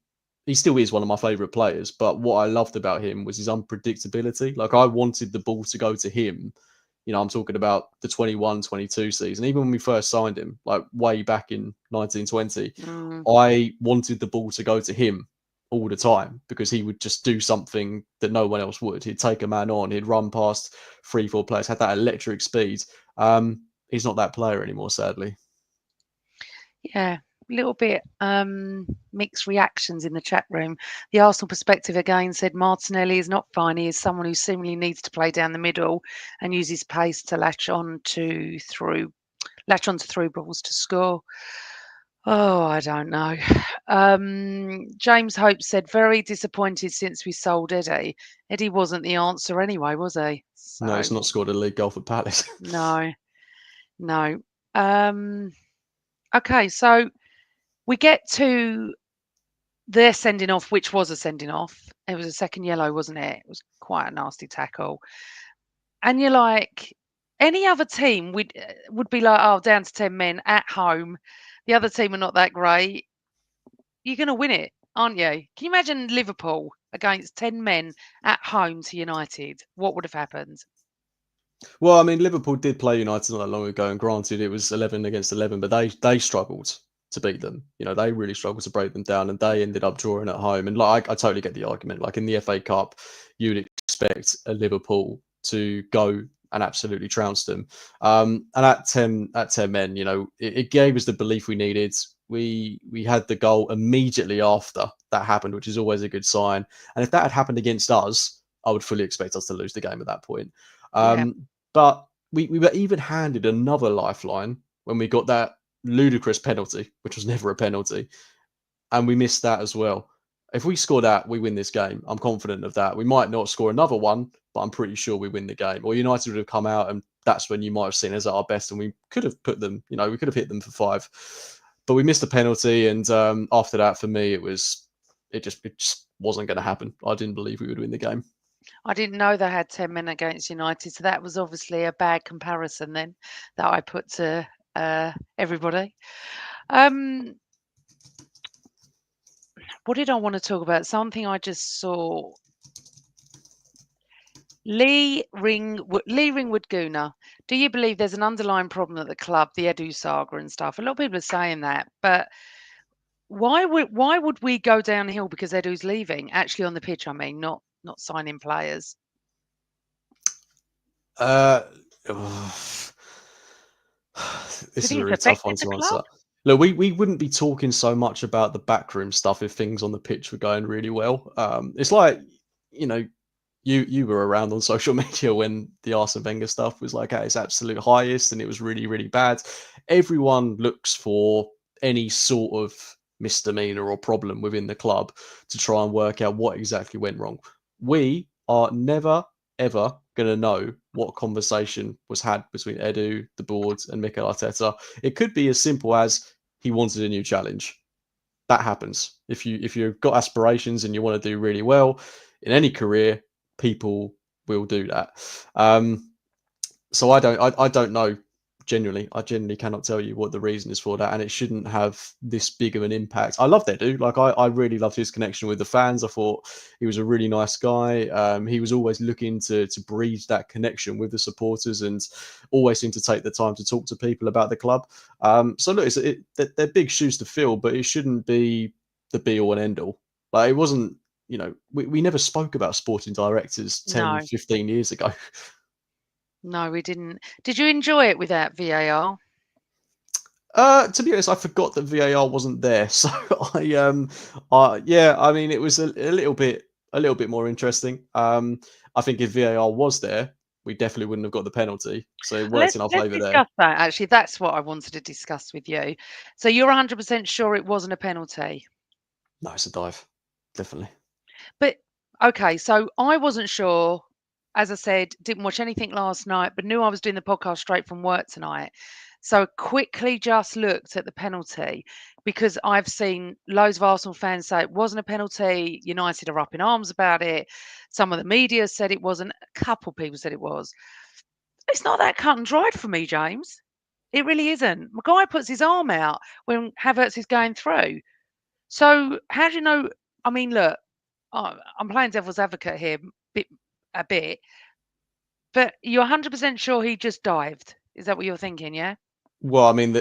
he still is one of my favourite players. But what I loved about him was his unpredictability. Like, I wanted the ball to go to him. I'm talking about the 21-22 season. Even when we first signed him, like way back in 1920, Mm. I wanted the ball to go to him all the time because he would just do something that no one else would. He'd take a man on, he'd run past 3-4 players, had that electric speed. He's not that player anymore, sadly. Yeah, a little bit mixed reactions in the chat room. The Arsenal perspective again said Martinelli is not fine. He is someone who seemingly needs to play down the middle and use his pace to latch on to through balls to score. Oh, I don't know. James Hope said very disappointed since we sold Eddie. Eddie wasn't the answer anyway, was he? No, So it's not scored a league goal for Palace. no, no. Okay, so we get to their sending off, which was a sending off. It was a second yellow, wasn't it? It was quite a nasty tackle. And you're like, any other team would be like, oh, down to 10 men at home. The other team are not that great. You're going to win it, aren't you? Can you imagine Liverpool against 10 men at home to United? What would have happened? Well, I mean, Liverpool did play United not that long ago, and granted, it was 11 against 11, but they struggled to beat them. They really struggled to break them down, and they ended up drawing at home. And like, I totally get the argument. Like in the FA Cup, you'd expect a Liverpool to go and absolutely trounce them. And at ten men, it gave us the belief we needed. We had the goal immediately after that happened, which is always a good sign. And if that had happened against us, I would fully expect us to lose the game at that point. Yeah. But we were even handed another lifeline when we got that ludicrous penalty, which was never a penalty, and we missed that as well. If we score that, we win this game. I'm confident of that. We might not score another one, but I'm pretty sure we win the game. Or United would have come out, and that's when you might have seen us at our best, and we could have put them, we could have hit them for 5. But we missed a penalty, and after that, for me, it just wasn't going to happen. I didn't believe we would win the game. I didn't know they had 10 men against United, so that was obviously a bad comparison then that I put to everybody. What did I want to talk about? Something I just saw. Lee Ringwood Gooner. Do you believe there's an underlying problem at the club, the Edu saga and stuff? A lot of people are saying that, but why would we go downhill because Edu's leaving? Actually, on the pitch, I mean, not signing players. This is a really tough one to answer. Look, we wouldn't be talking so much about the backroom stuff if things on the pitch were going really well. It's like, you were around on social media when the Arsene Wenger stuff was like at its absolute highest and it was really, really bad. Everyone looks for any sort of misdemeanor or problem within the club to try and work out what exactly went wrong. We are never, ever going to know what conversation was had between Edu, the board, and Mikel Arteta. It could be as simple as he wanted a new challenge. That happens. If you've got aspirations and you want to do really well in any career, people will do that. So I don't know. I genuinely cannot tell you what the reason is for that, and it shouldn't have this big of an impact. I love that dude. Like I really loved his connection with the fans. I thought he was a really nice guy. He was always looking to breed that connection with the supporters, and always seemed to take the time to talk to people about the club. So look, they're big shoes to fill, but it shouldn't be the be all and end all. Like it wasn't. We never spoke about sporting directors 10, 15 years ago. No, we didn't. Did you enjoy it without VAR? To be honest, I forgot that VAR wasn't there. So yeah, I mean, it was a little bit more interesting. I think if VAR was there, we definitely wouldn't have got the penalty. So it worked in our favour there. Let's discuss that. Actually, that's what I wanted to discuss with you. So you're 100% sure it wasn't a penalty? No, it's a dive, definitely. But okay, so I wasn't sure. As I said, didn't watch anything last night, but knew I was doing the podcast straight from work tonight. So quickly just looked at the penalty because I've seen loads of Arsenal fans say it wasn't a penalty. United are up in arms about it. Some of the media said it wasn't. A couple of people said it was. It's not that cut and dried for me, James. It really isn't. Maguire puts his arm out when Havertz is going through. So how do you know I mean, look, I'm playing devil's advocate here bit, a bit, but you're 100% sure he just dived? Is that what you're thinking, yeah? Well, I mean,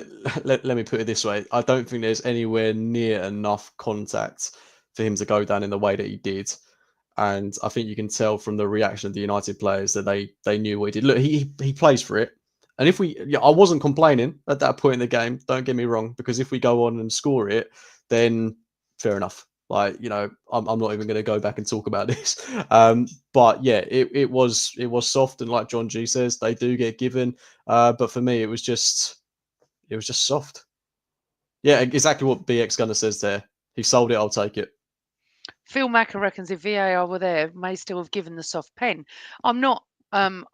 let me put it this way. I don't think there's anywhere near enough contact for him to go down in the way that he did. And I think you can tell from the reaction of the United players that they knew what he did. Look, he plays for it. And if we, yeah, I wasn't complaining at that point in the game. Don't get me wrong, because if we go on and score it, then fair enough. Like, I'm not even going to go back and talk about this. But yeah, it was soft, and like John G says, they do get given. But for me, it was just soft. Yeah, exactly what BX Gunner says there. He sold it, I'll take it. Phil Macker reckons if VAR were there, may still have given the soft pen. I'm not. I'm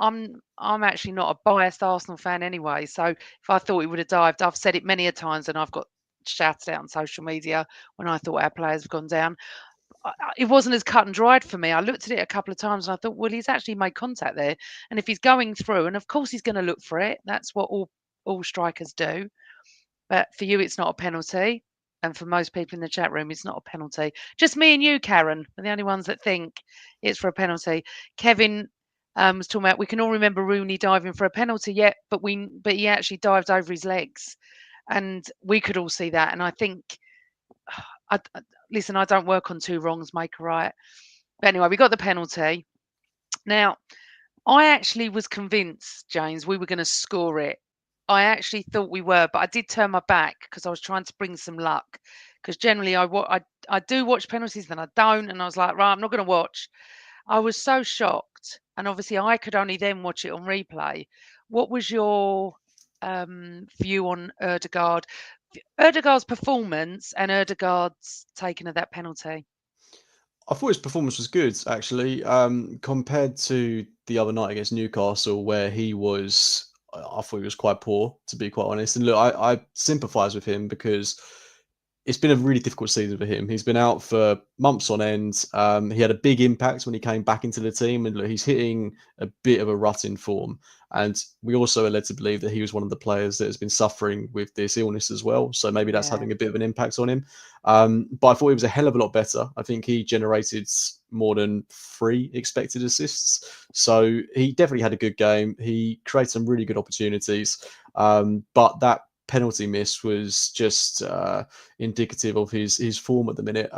actually not a biased Arsenal fan anyway. So if I thought he would have dived, I've said it many a times, and I've got shouted out on social media when I thought our players have gone down. It wasn't as cut and dried for me. I looked at it a couple of times and I thought, well, he's actually made contact there, and if he's going through, and of course he's going to look for it. That's what all strikers do. But for you, it's not a penalty. And for most people in the chat room, it's not a penalty. Just me and you, Karen, are the only ones that think it's for a penalty. Kevin was talking about we can all remember Rooney diving for a penalty, yet, but he actually dived over his legs, and we could all see that. And I think, listen, I don't work on two wrongs make a right. But anyway, we got the penalty. Now, I actually was convinced, James, we were going to score it. I actually thought we were, but I did turn my back because I was trying to bring some luck. Because generally, I do watch penalties, then I don't, and I was like, right, I'm not going to watch. I was so shocked, and obviously, I could only then watch it on replay. What was your view on Erdegaard's performance and Erdegaard's taking of that penalty? I thought his performance was good, actually, compared to the other night against Newcastle, where I thought he was quite poor, to be quite honest. And look, I sympathise with him because it's been a really difficult season for him. He's been out for months on end. He had a big impact when he came back into the team, and look, he's hitting a bit of a rut in form. And we also are led to believe that he was one of the players that has been suffering with this illness as well. So maybe that's Yeah. having a bit of an impact on him. But I thought he was a hell of a lot better. I think he generated more than 3 expected assists. So he definitely had a good game. He created some really good opportunities. But that penalty miss was just indicative of his form at the minute.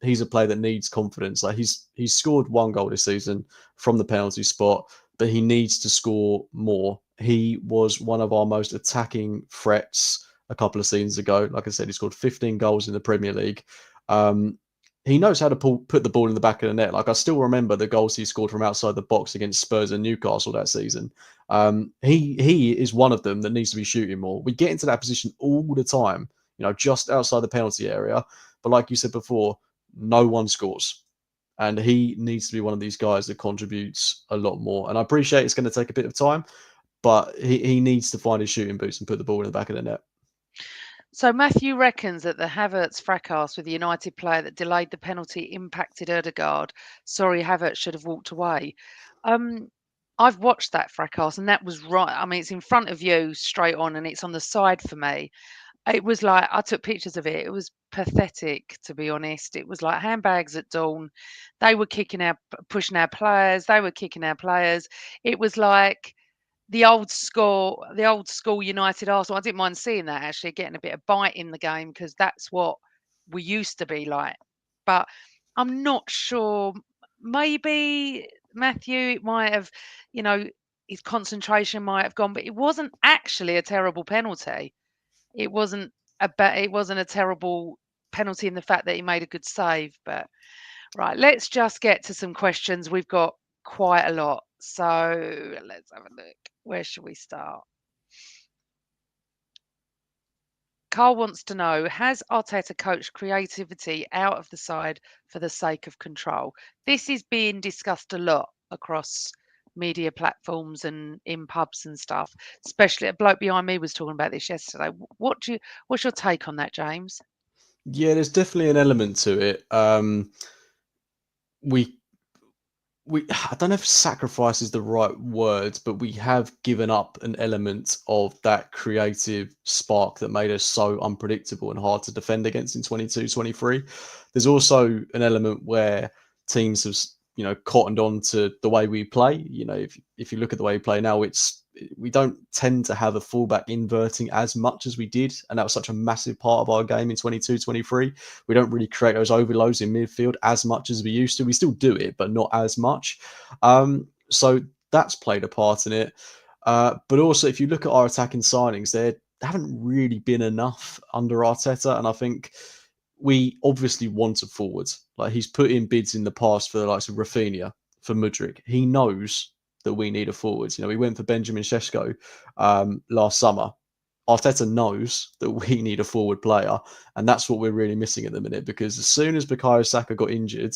He's a player that needs confidence. Like he's scored 1 goal this season from the penalty spot, but he needs to score more. He was one of our most attacking threats a couple of seasons ago. Like I said, he scored 15 goals in the Premier League. He knows how to put the ball in the back of the net. Like I still remember the goals he scored from outside the box against Spurs and Newcastle that season. He is one of them that needs to be shooting more. We get into that position all the time, just outside the penalty area. But like you said before, no one scores. And he needs to be one of these guys that contributes a lot more. And I appreciate it's going to take a bit of time, but he needs to find his shooting boots and put the ball in the back of the net. So Matthew reckons that the Havertz fracas with the United player that delayed the penalty impacted Erdegaard. Sorry, Havertz should have walked away. I've watched that fracas, and that was right. I mean, it's in front of you straight on, and it's on the side for me. It was like I took pictures of it. It was pathetic, to be honest. It was like handbags at dawn. They were pushing our players. They were kicking our players. It was like the old school United Arsenal. I didn't mind seeing that actually, getting a bit of bite in the game because that's what we used to be like. But I'm not sure. Maybe Matthew, it might have, you know, his concentration might have gone, but it wasn't actually a terrible penalty. It wasn't a terrible penalty in the fact that he made a good save. But right, let's just get to some questions. We've got quite a lot. So let's have a look. Where should we start? Carl wants to know, has Arteta coached creativity out of the side for the sake of control? This is being discussed a lot across media platforms and in pubs and stuff. Especially a bloke behind me was talking about this yesterday. What's your take on that, James? Yeah, there's definitely an element to it. We I don't know if sacrifice is the right word, but we have given up an element of that creative spark that made us so unpredictable and hard to defend against in 22-23. There's also an element where teams have, cottoned on to the way we play. If you look at the way we play now, we don't tend to have a fullback inverting as much as we did, and that was such a massive part of our game in 22-23. We don't really create those overloads in midfield as much as we used to. We still do it, but not as much. So that's played a part in it. But also, if you look at our attacking signings, there haven't really been enough under Arteta, and I think we obviously want a forward. Like, he's put in bids in the past for the likes of Rafinha, for Mudryk. He knows that we need a forward. We went for Benjamin Sesko last summer. Arteta knows that we need a forward player, and that's what we're really missing at the minute. Because as soon as Bukayo Saka got injured,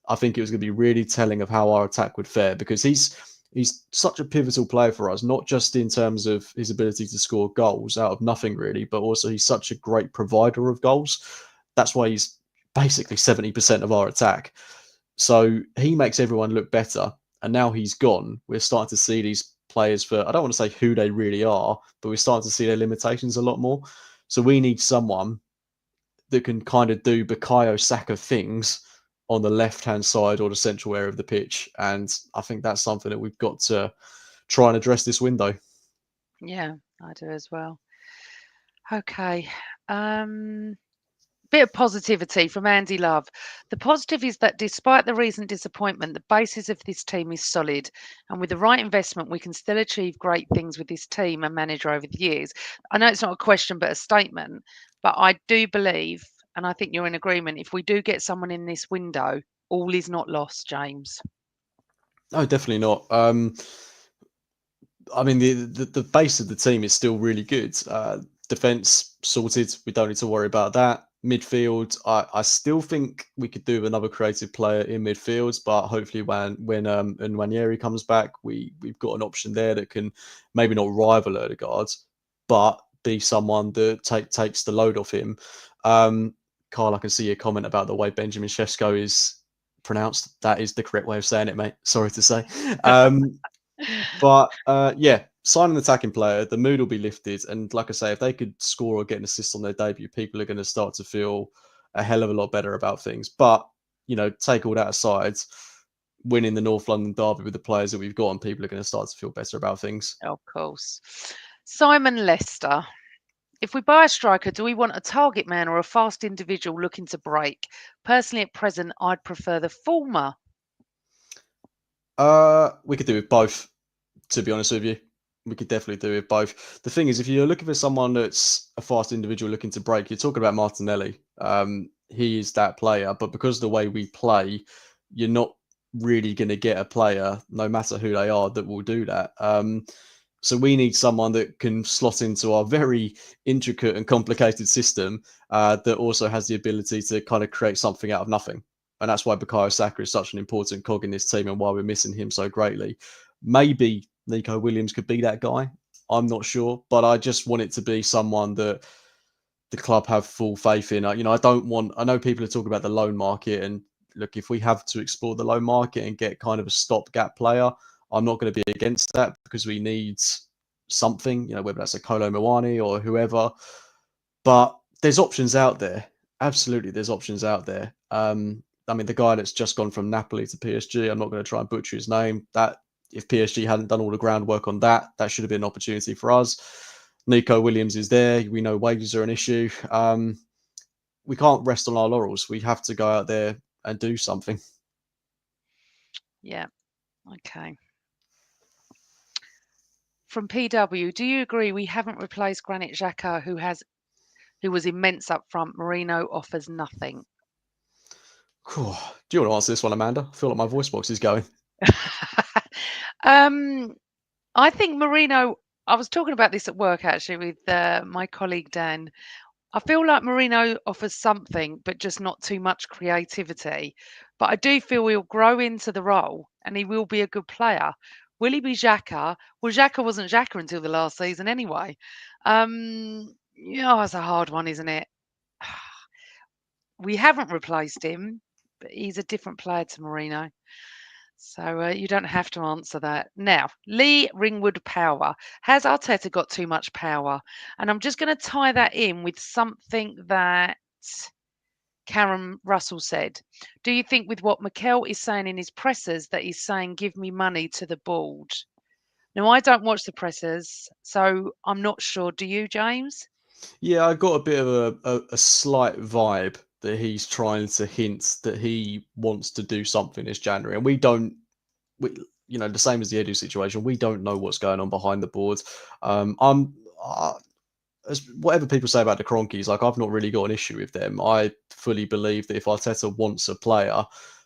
I think it was going to be really telling of how our attack would fare. Because he's such a pivotal player for us, not just in terms of his ability to score goals out of nothing really, but also he's such a great provider of goals. That's why he's basically 70% of our attack. So he makes everyone look better. And now he's gone, we're starting to see these players for, I don't want to say who they really are, but we're starting to see their limitations a lot more. So we need someone that can kind of do Bukayo Saka things on the left-hand side or the central area of the pitch. And I think that's something that we've got to try and address this window. Yeah, I do as well. Okay. Bit of positivity from Andy Love. The positive is that despite the recent disappointment, the basis of this team is solid, and with the right investment, we can still achieve great things with this team and manager over the years. I know it's not a question, but a statement. But I do believe, and I think you're in agreement, if we do get someone in this window, all is not lost, James. No, definitely not. I mean, the base of the team is still really good. Defense sorted. We don't need to worry about that. Midfield, I still think we could do with another creative player in midfield, but hopefully when Nwaneri comes back, we've got an option there that can maybe not rival Odegaard, but be someone that takes the load off him. Carl, I can see your comment about the way Benjamin Sesko is pronounced. That is the correct way of saying it, mate. Sorry to say. But yeah, sign an attacking player, the mood will be lifted. And like I say, if they could score or get an assist on their debut, people are going to start to feel a hell of a lot better about things. But, take all that aside, winning the North London derby with the players that we've got, and people are going to start to feel better about things. Of course. Simon Lester. If we buy a striker, do we want a target man or a fast individual looking to break? Personally, at present, I'd prefer the former. We could do with both, to be honest with you. We could definitely do with both. The thing is, if you're looking for someone that's a fast individual looking to break, you're talking about Martinelli. He is that player, but because of the way we play, you're not really going to get a player, no matter who they are, that will do that. So we need someone that can slot into our very intricate and complicated system that also has the ability to kind of create something out of nothing. And that's why Bukayo Saka is such an important cog in this team and why we're missing him so greatly. Maybe Nico Williams could be that guy. I'm not sure, but I just want it to be someone that the club have full faith in. I know people are talking about the loan market, and look, if we have to explore the loan market and get kind of a stopgap player, I'm not going to be against that because we need something, whether that's a Kolo Muani or whoever. But there's options out there. Absolutely, there's options out there. I mean, the guy that's just gone from Napoli to PSG, I'm not going to try and butcher his name. That if PSG hadn't done all the groundwork on that, that should have been an opportunity for us. Nico Williams is there. We know wages are an issue. We can't rest on our laurels. We have to go out there and do something. Yeah. Okay. From PW, do you agree we haven't replaced Granit Xhaka, who was immense up front? Marino offers nothing. Cool. Do you want to answer this one, Amanda? I feel like my voice box is going. I think Marino. I was talking about this at work actually with my colleague Dan. I feel like Marino offers something, but just not too much creativity. But I do feel he'll grow into the role and he will be a good player. Will he be Xhaka? Well, Xhaka wasn't Xhaka until the last season anyway. It's a hard one, isn't it? We haven't replaced him, but he's a different player to Marino. So you don't have to answer that. Now, Lee Ringwood Power. Has Arteta got too much power? And I'm just going to tie that in with something that Karen Russell said. Do you think with what Mikel is saying in his pressers that he's saying, give me money to the board? Now, I don't watch the pressers, so I'm not sure. Do you, James? Yeah, I got a bit of a slight vibe that he's trying to hint that he wants to do something this January, and we, the same as the Edu situation, we don't know what's going on behind the boards. I'm as whatever people say about the Cronkies, like I've not really got an issue with them. I fully believe that if Arteta wants a player,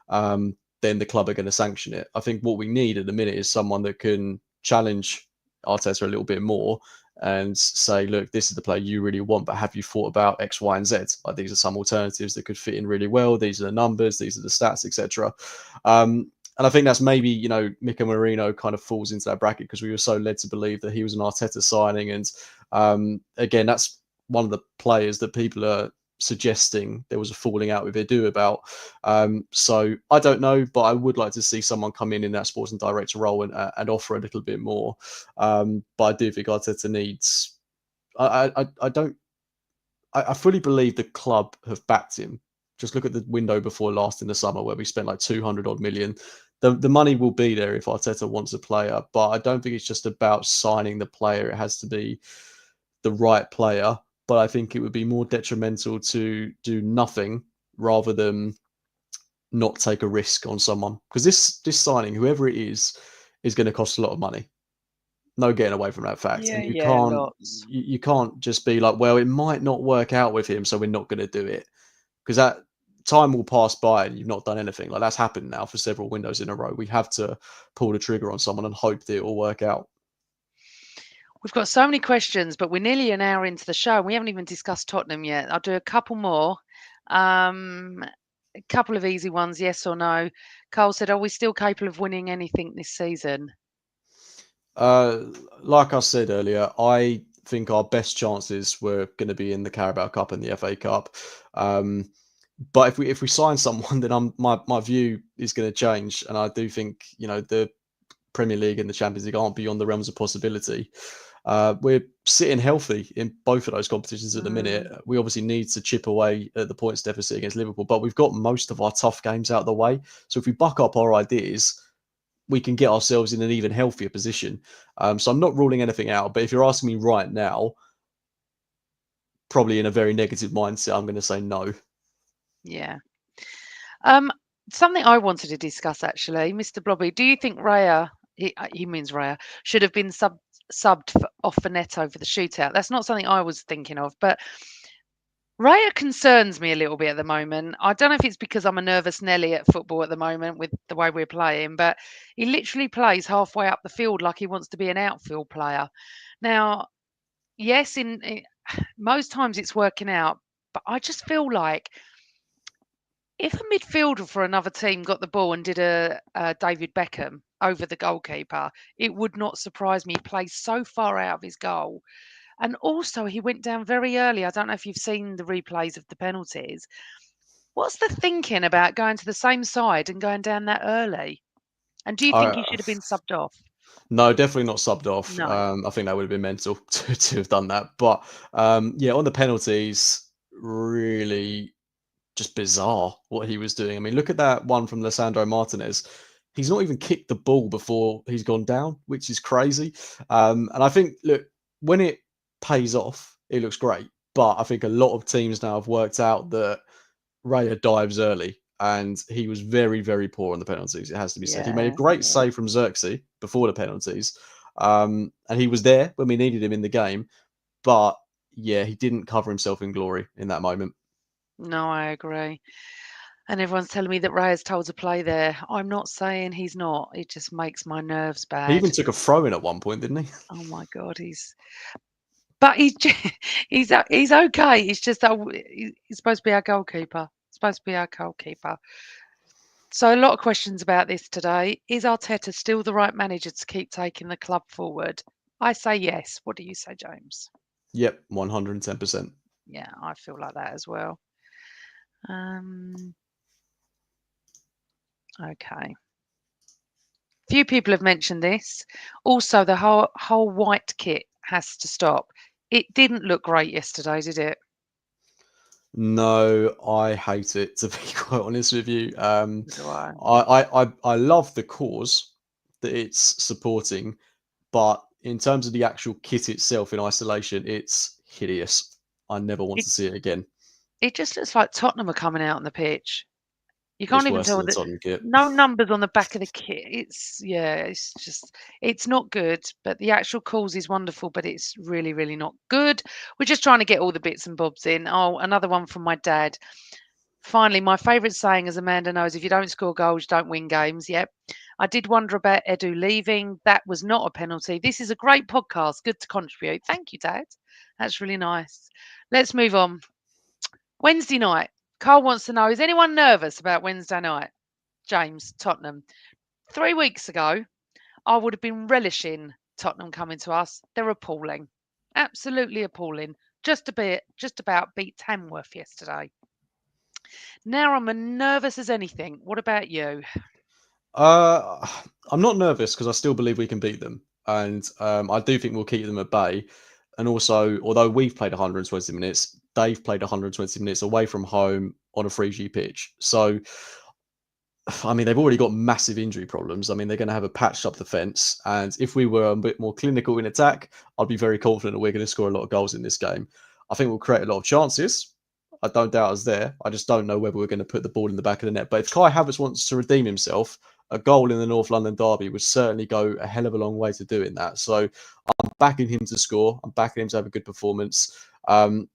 then the club are going to sanction it. I think what we need at the minute is someone that can challenge Arteta a little bit more and say, look, this is the player you really want, but have you thought about X, Y, and Z? Like these are some alternatives that could fit in really well. These are the numbers, these are the stats, etc. And I think that's maybe, Mika Marino kind of falls into that bracket because we were so led to believe that he was an Arteta signing. And again, that's one of the players that people are suggesting there was a falling out with Edu about. So I don't know, but I would like to see someone come in that sporting director role and offer a little bit more. But I do think Arteta needs. I don't. I fully believe the club have backed him. Just look at the window before last in the summer where we spent like 200 odd million. The money will be there if Arteta wants a player, but I don't think it's just about signing the player. It has to be the right player. But I think it would be more detrimental to do nothing rather than not take a risk on someone. Because this signing, whoever it is going to cost a lot of money. No getting away from that fact. Yeah, And yeah, lots. you can't just be like, well, it might not work out with him, so we're not going to do it. Because that time will pass by and you've not done anything. Like that's happened now for several windows in a row. We have to pull the trigger on someone and hope that it will work out. We've got so many questions, but we're nearly an hour into the show and we haven't even discussed Tottenham yet. I'll do a couple more. A couple of easy ones, yes or no. Carl said, are we still capable of winning anything this season? Uh, like I said earlier, I think our best chances were going to be in the Carabao Cup and the FA Cup. But if we sign someone, then my view is going to change, and I do think the Premier League and the Champions League aren't beyond the realms of possibility. We're sitting healthy in both of those competitions at the minute. We obviously need to chip away at the points deficit against Liverpool, but we've got most of our tough games out of the way. So if we buck up our ideas, we can get ourselves in an even healthier position. So I'm not ruling anything out. But if you're asking me right now, probably in a very negative mindset, I'm going to say no. Yeah. Something I wanted to discuss actually, Mr. Blobby, do you think Raya, he means Raya, should have been subbed off for Neto for the shootout? That's not something I was thinking of, but Raya concerns me a little bit at the moment. I don't know if it's because I'm a nervous Nelly at football at the moment with the way we're playing, but he literally plays halfway up the field like he wants to be an outfield player. Now, yes, in most times it's working out, but I just feel like if a midfielder for another team got the ball and did a David Beckham over the goalkeeper, it would not surprise me. He plays so far out of his goal. And also, he went down very early. I don't know if you've seen the replays of the penalties. What's the thinking about going to the same side and going down that early? And do you think he I, should have been subbed off? No, definitely not subbed off. No. I think that would have been mental to have done that. But yeah, on the penalties, really just bizarre what he was doing. I mean, look at that one from Lissandro Martinez. He's not even kicked the ball before he's gone down, which is crazy. And I think, look, when it pays off, it looks great. But I think a lot of teams now have worked out that Raya dives early, and he was very, very poor on the penalties. It has to be said. He made a Yeah, great yeah. save from Xerxes before the penalties, and he was there when we needed him in the game. But yeah, he didn't cover himself in glory in that moment. No, I agree. And everyone's telling me that Raya's told to play there. I'm not saying he's not. It just makes my nerves He bad. even took a throw in at one point, didn't he? Oh my God, but he's okay. It's just that he's supposed to be our goalkeeper. Supposed to be our goalkeeper. So a lot of questions about this today. Is Arteta still the right manager to keep taking the club forward? I say yes. What do you say, James? Yep, 110%. Yeah, I feel like that as well. Um, okay. Few people have mentioned this. Also, the whole white kit has to stop. It didn't look great yesterday, did it? No, I hate it, to be quite honest with you. So do I. I love the cause that it's supporting, but in terms of the actual kit itself in isolation, it's hideous. I never want It to see it again. it just looks like Tottenham are coming out on the pitch. You can't It's even worse tell than the that Tottenham kit. no numbers on the back of the kit. It's yeah, it's just it's not good. But the actual cause is wonderful, but it's really, really not good. We're just trying to get all the bits and bobs in. Oh, another one from my dad. Finally, my favourite saying, as Amanda knows, if you don't score goals, you don't win games. Yep. I did wonder about Edu leaving. That was not a penalty. This is a great podcast. Good to contribute. Thank you, Dad. That's really nice. Let's move on. Wednesday night. Carl wants to know, is anyone nervous about Wednesday night? James, Tottenham. 3 weeks ago, I would have been relishing Tottenham coming to us. They're appalling. Absolutely appalling. Just about beat Tamworth yesterday. Now I'm as nervous as anything. What about you? Uh, I'm not nervous because I still believe we can beat them, and I do think we'll keep them at bay. And also, although we've played 120 minutes, they've played 120 minutes away from home on a 3G pitch. So, I mean, they've already got massive injury problems. I mean, they're going to have a patched up defence, and if we were a bit more clinical in attack, I'd be very confident that we're going to score a lot of goals in this game. I think we'll create a lot of chances. I don't doubt us there. I just don't know whether we're going to put the ball in the back of the net. But if Kai Havertz wants to redeem himself, a goal in the North London derby would certainly go a hell of a long way to doing that. So I'm backing him to score. I'm backing him to have a good performance. And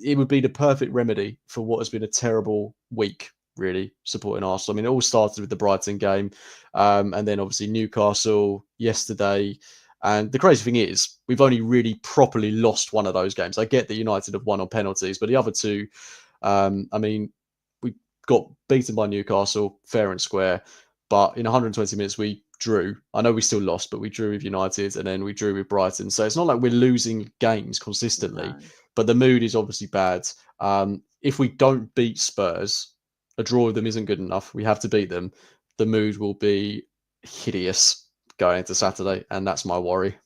it would be the perfect remedy for what has been a terrible week, really, supporting Arsenal. I mean, it all started with the Brighton game, and then obviously Newcastle yesterday. And the crazy thing is, we've only really properly lost one of those games. I get that United have won on penalties, but the other two, I mean, we got beaten by Newcastle fair and square. But in 120 minutes, we drew. I know we still lost, but we drew with United and then we drew with Brighton. So it's not like we're losing games consistently, No. but the mood is obviously bad. If we don't beat Spurs, a draw with them isn't good enough. We have to beat them. The mood will be hideous going into Saturday, and that's my worry.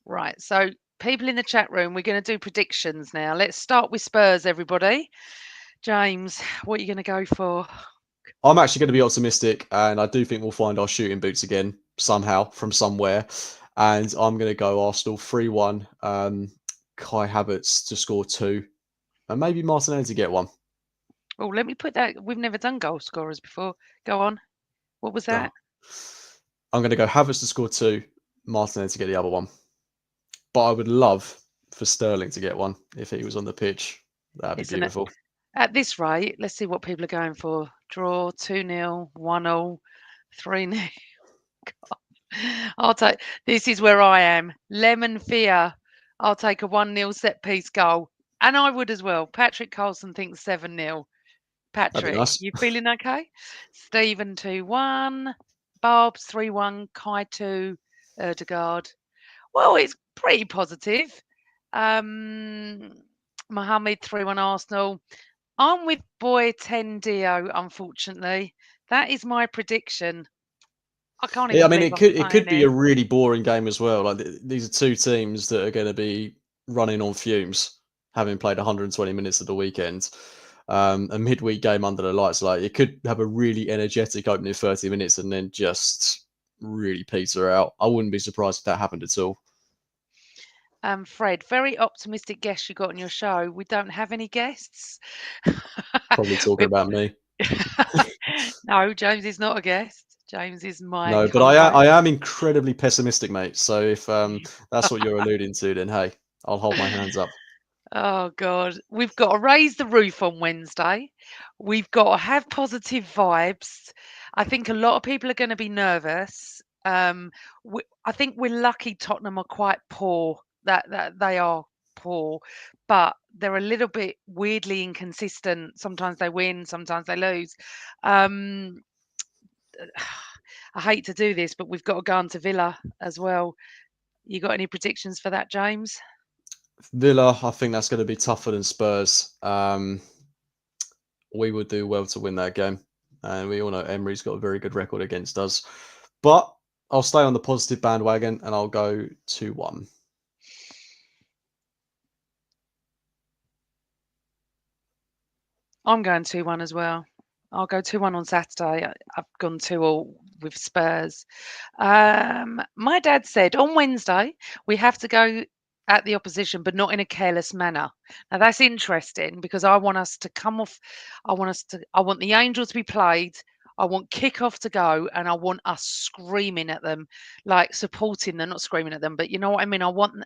Right. So, people in the chat room, we're going to do predictions now. Let's start with Spurs, everybody. James, what are you going to go for? I'm actually going to be optimistic, and I do think we'll find our shooting boots again somehow from somewhere. And I'm going to go Arsenal 3-1. Kai Havertz to score two, and maybe Martinelli to get one. Oh, let me put that. We've never done goal scorers before. Go on. What was Oh. that? I'm going to go Havertz to score two, Martinelli to get the other one. But I would love for Sterling to get one if he was on the pitch. That'd be Isn't it? beautiful. At this rate, let's see what people are going for. Draw 2-0, 1-0, 3-0. I'll take this is where I am. Lemon fear. I'll take a 1-0 set piece goal. And I would as well. Patrick Carlson thinks 7-0. That'd be Patrick, nice. you feeling okay? Stephen 2-1. Barb's 3-1. Kai 2. Erdegaard. Well, it's pretty positive. Mohammed 3-1 Arsenal. I'm with boy 10 Dio, unfortunately. That is my prediction. I can't Yeah, I even mean, believe it I'm could saying be a it. really boring game as well. Like these are two teams that are going to be running on fumes, having played 120 minutes at the weekend. A midweek game under the lights, like it could have a really energetic opening 30 minutes and then just really peter out. I wouldn't be surprised if that happened at all. Fred, very optimistic guest you got on your show. We don't have any guests. Probably talking We're- about me. no, James is not a guest. James is my No, but co-host. I am incredibly pessimistic, mate. So if that's what you're alluding to, then hey, I'll hold my hands up. Oh God, we've got to raise the roof on Wednesday. We've got to have positive vibes. I think a lot of people are going to be nervous. I think we're lucky Tottenham are quite poor. That they are poor, but they're a little bit weirdly inconsistent. Sometimes they win, sometimes they lose. Um, I hate to do this, but we've got to go on to Villa as well. You got any predictions for that, James? Villa, I think that's going to be tougher than Spurs. We would do well to win that game. And we all know Emery's got a very good record against us. But I'll stay on the positive bandwagon and I'll go 2-1. I'm going 2-1 as well. I'll go 2-1 on Saturday. I've gone 2-2 with Spurs. My dad said on Wednesday we have to go at the opposition, but not in a careless manner. Now that's interesting because I want us to come off. I want the Angels to be played. I want kick-off to go, and I want us screaming at them, like supporting them, not screaming at them, but you know what I mean. I want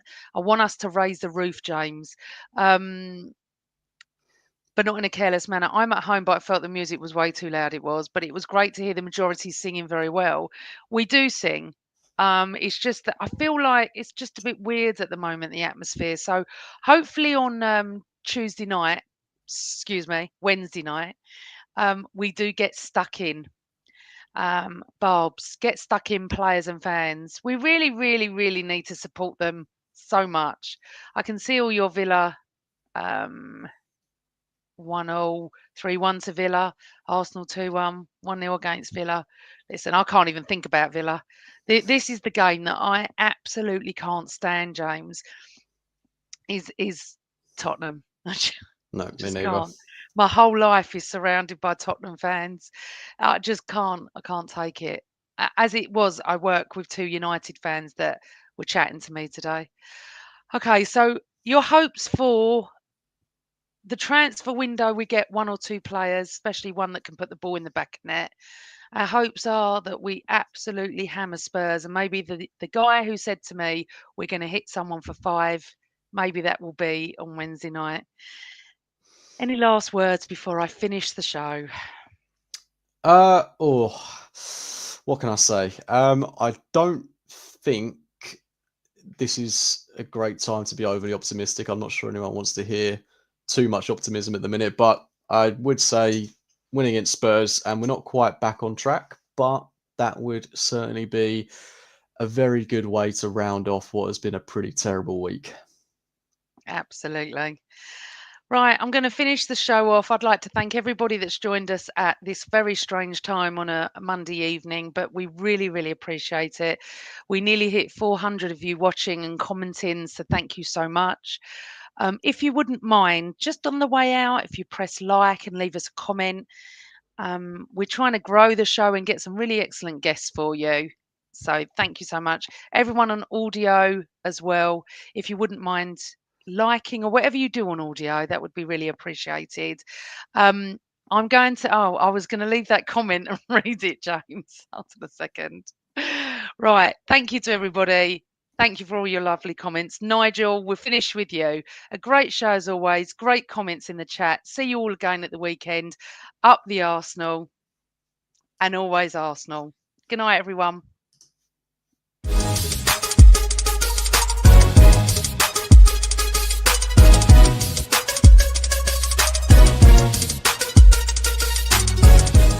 us to raise the roof, James. Um, but not in a careless manner. I'm at home, but I felt the music was way too loud. It was, but it was great to hear the majority singing very well. We do sing. It's just that I feel like it's just a bit weird at the moment, the atmosphere. So hopefully on Tuesday night, excuse me, Wednesday night, we do get stuck in. Barbs, get stuck in players and fans. We really, really, really need to support them so much. I can see all your Villa um, 1-0, 3-1 to Villa, Arsenal 2-1, 1-0 against Villa. Listen, I can't even think about Villa. This is the game that I absolutely can't stand, James, is Tottenham. I No, me just neither. can't. My whole life is surrounded by Tottenham fans. I just can't. I can't take it. As it was, I work with two United fans that were chatting to me today. Okay, so your hopes for the transfer window, we get one or two players, especially one that can put the ball in the back of net. Our hopes are that we absolutely hammer Spurs, and maybe the guy who said to me we're going to hit someone for 5, maybe that will be on Wednesday night. Any last words before I finish the show? What can I say? I don't think this is a great time to be overly optimistic. I'm not sure anyone wants to hear too much optimism at the minute, but I would say winning against Spurs, and we're not quite back on track, but that would certainly be a very good way to round off what has been a pretty terrible week. Absolutely. Right, I'm going to finish the show off. I'd like to thank everybody that's joined us at this very strange time on a Monday evening, but we really, really appreciate it. We nearly hit 400 of you watching and commenting, so thank you so much. If you wouldn't mind, just on the way out, if you press like and leave us a comment, we're trying to grow the show and get some really excellent guests for you. So thank you so much. Everyone on audio as well, if you wouldn't mind liking or whatever you do on audio, that would be really appreciated. Um, I'm going to, I was going to leave that comment and read it, James. Hold on a second. Right. Thank you to everybody. Thank you for all your lovely comments. Nigel, we'll finish with you. A great show as always. Great comments in the chat. See you all again at the weekend. Up the Arsenal and always Arsenal. Good night, everyone.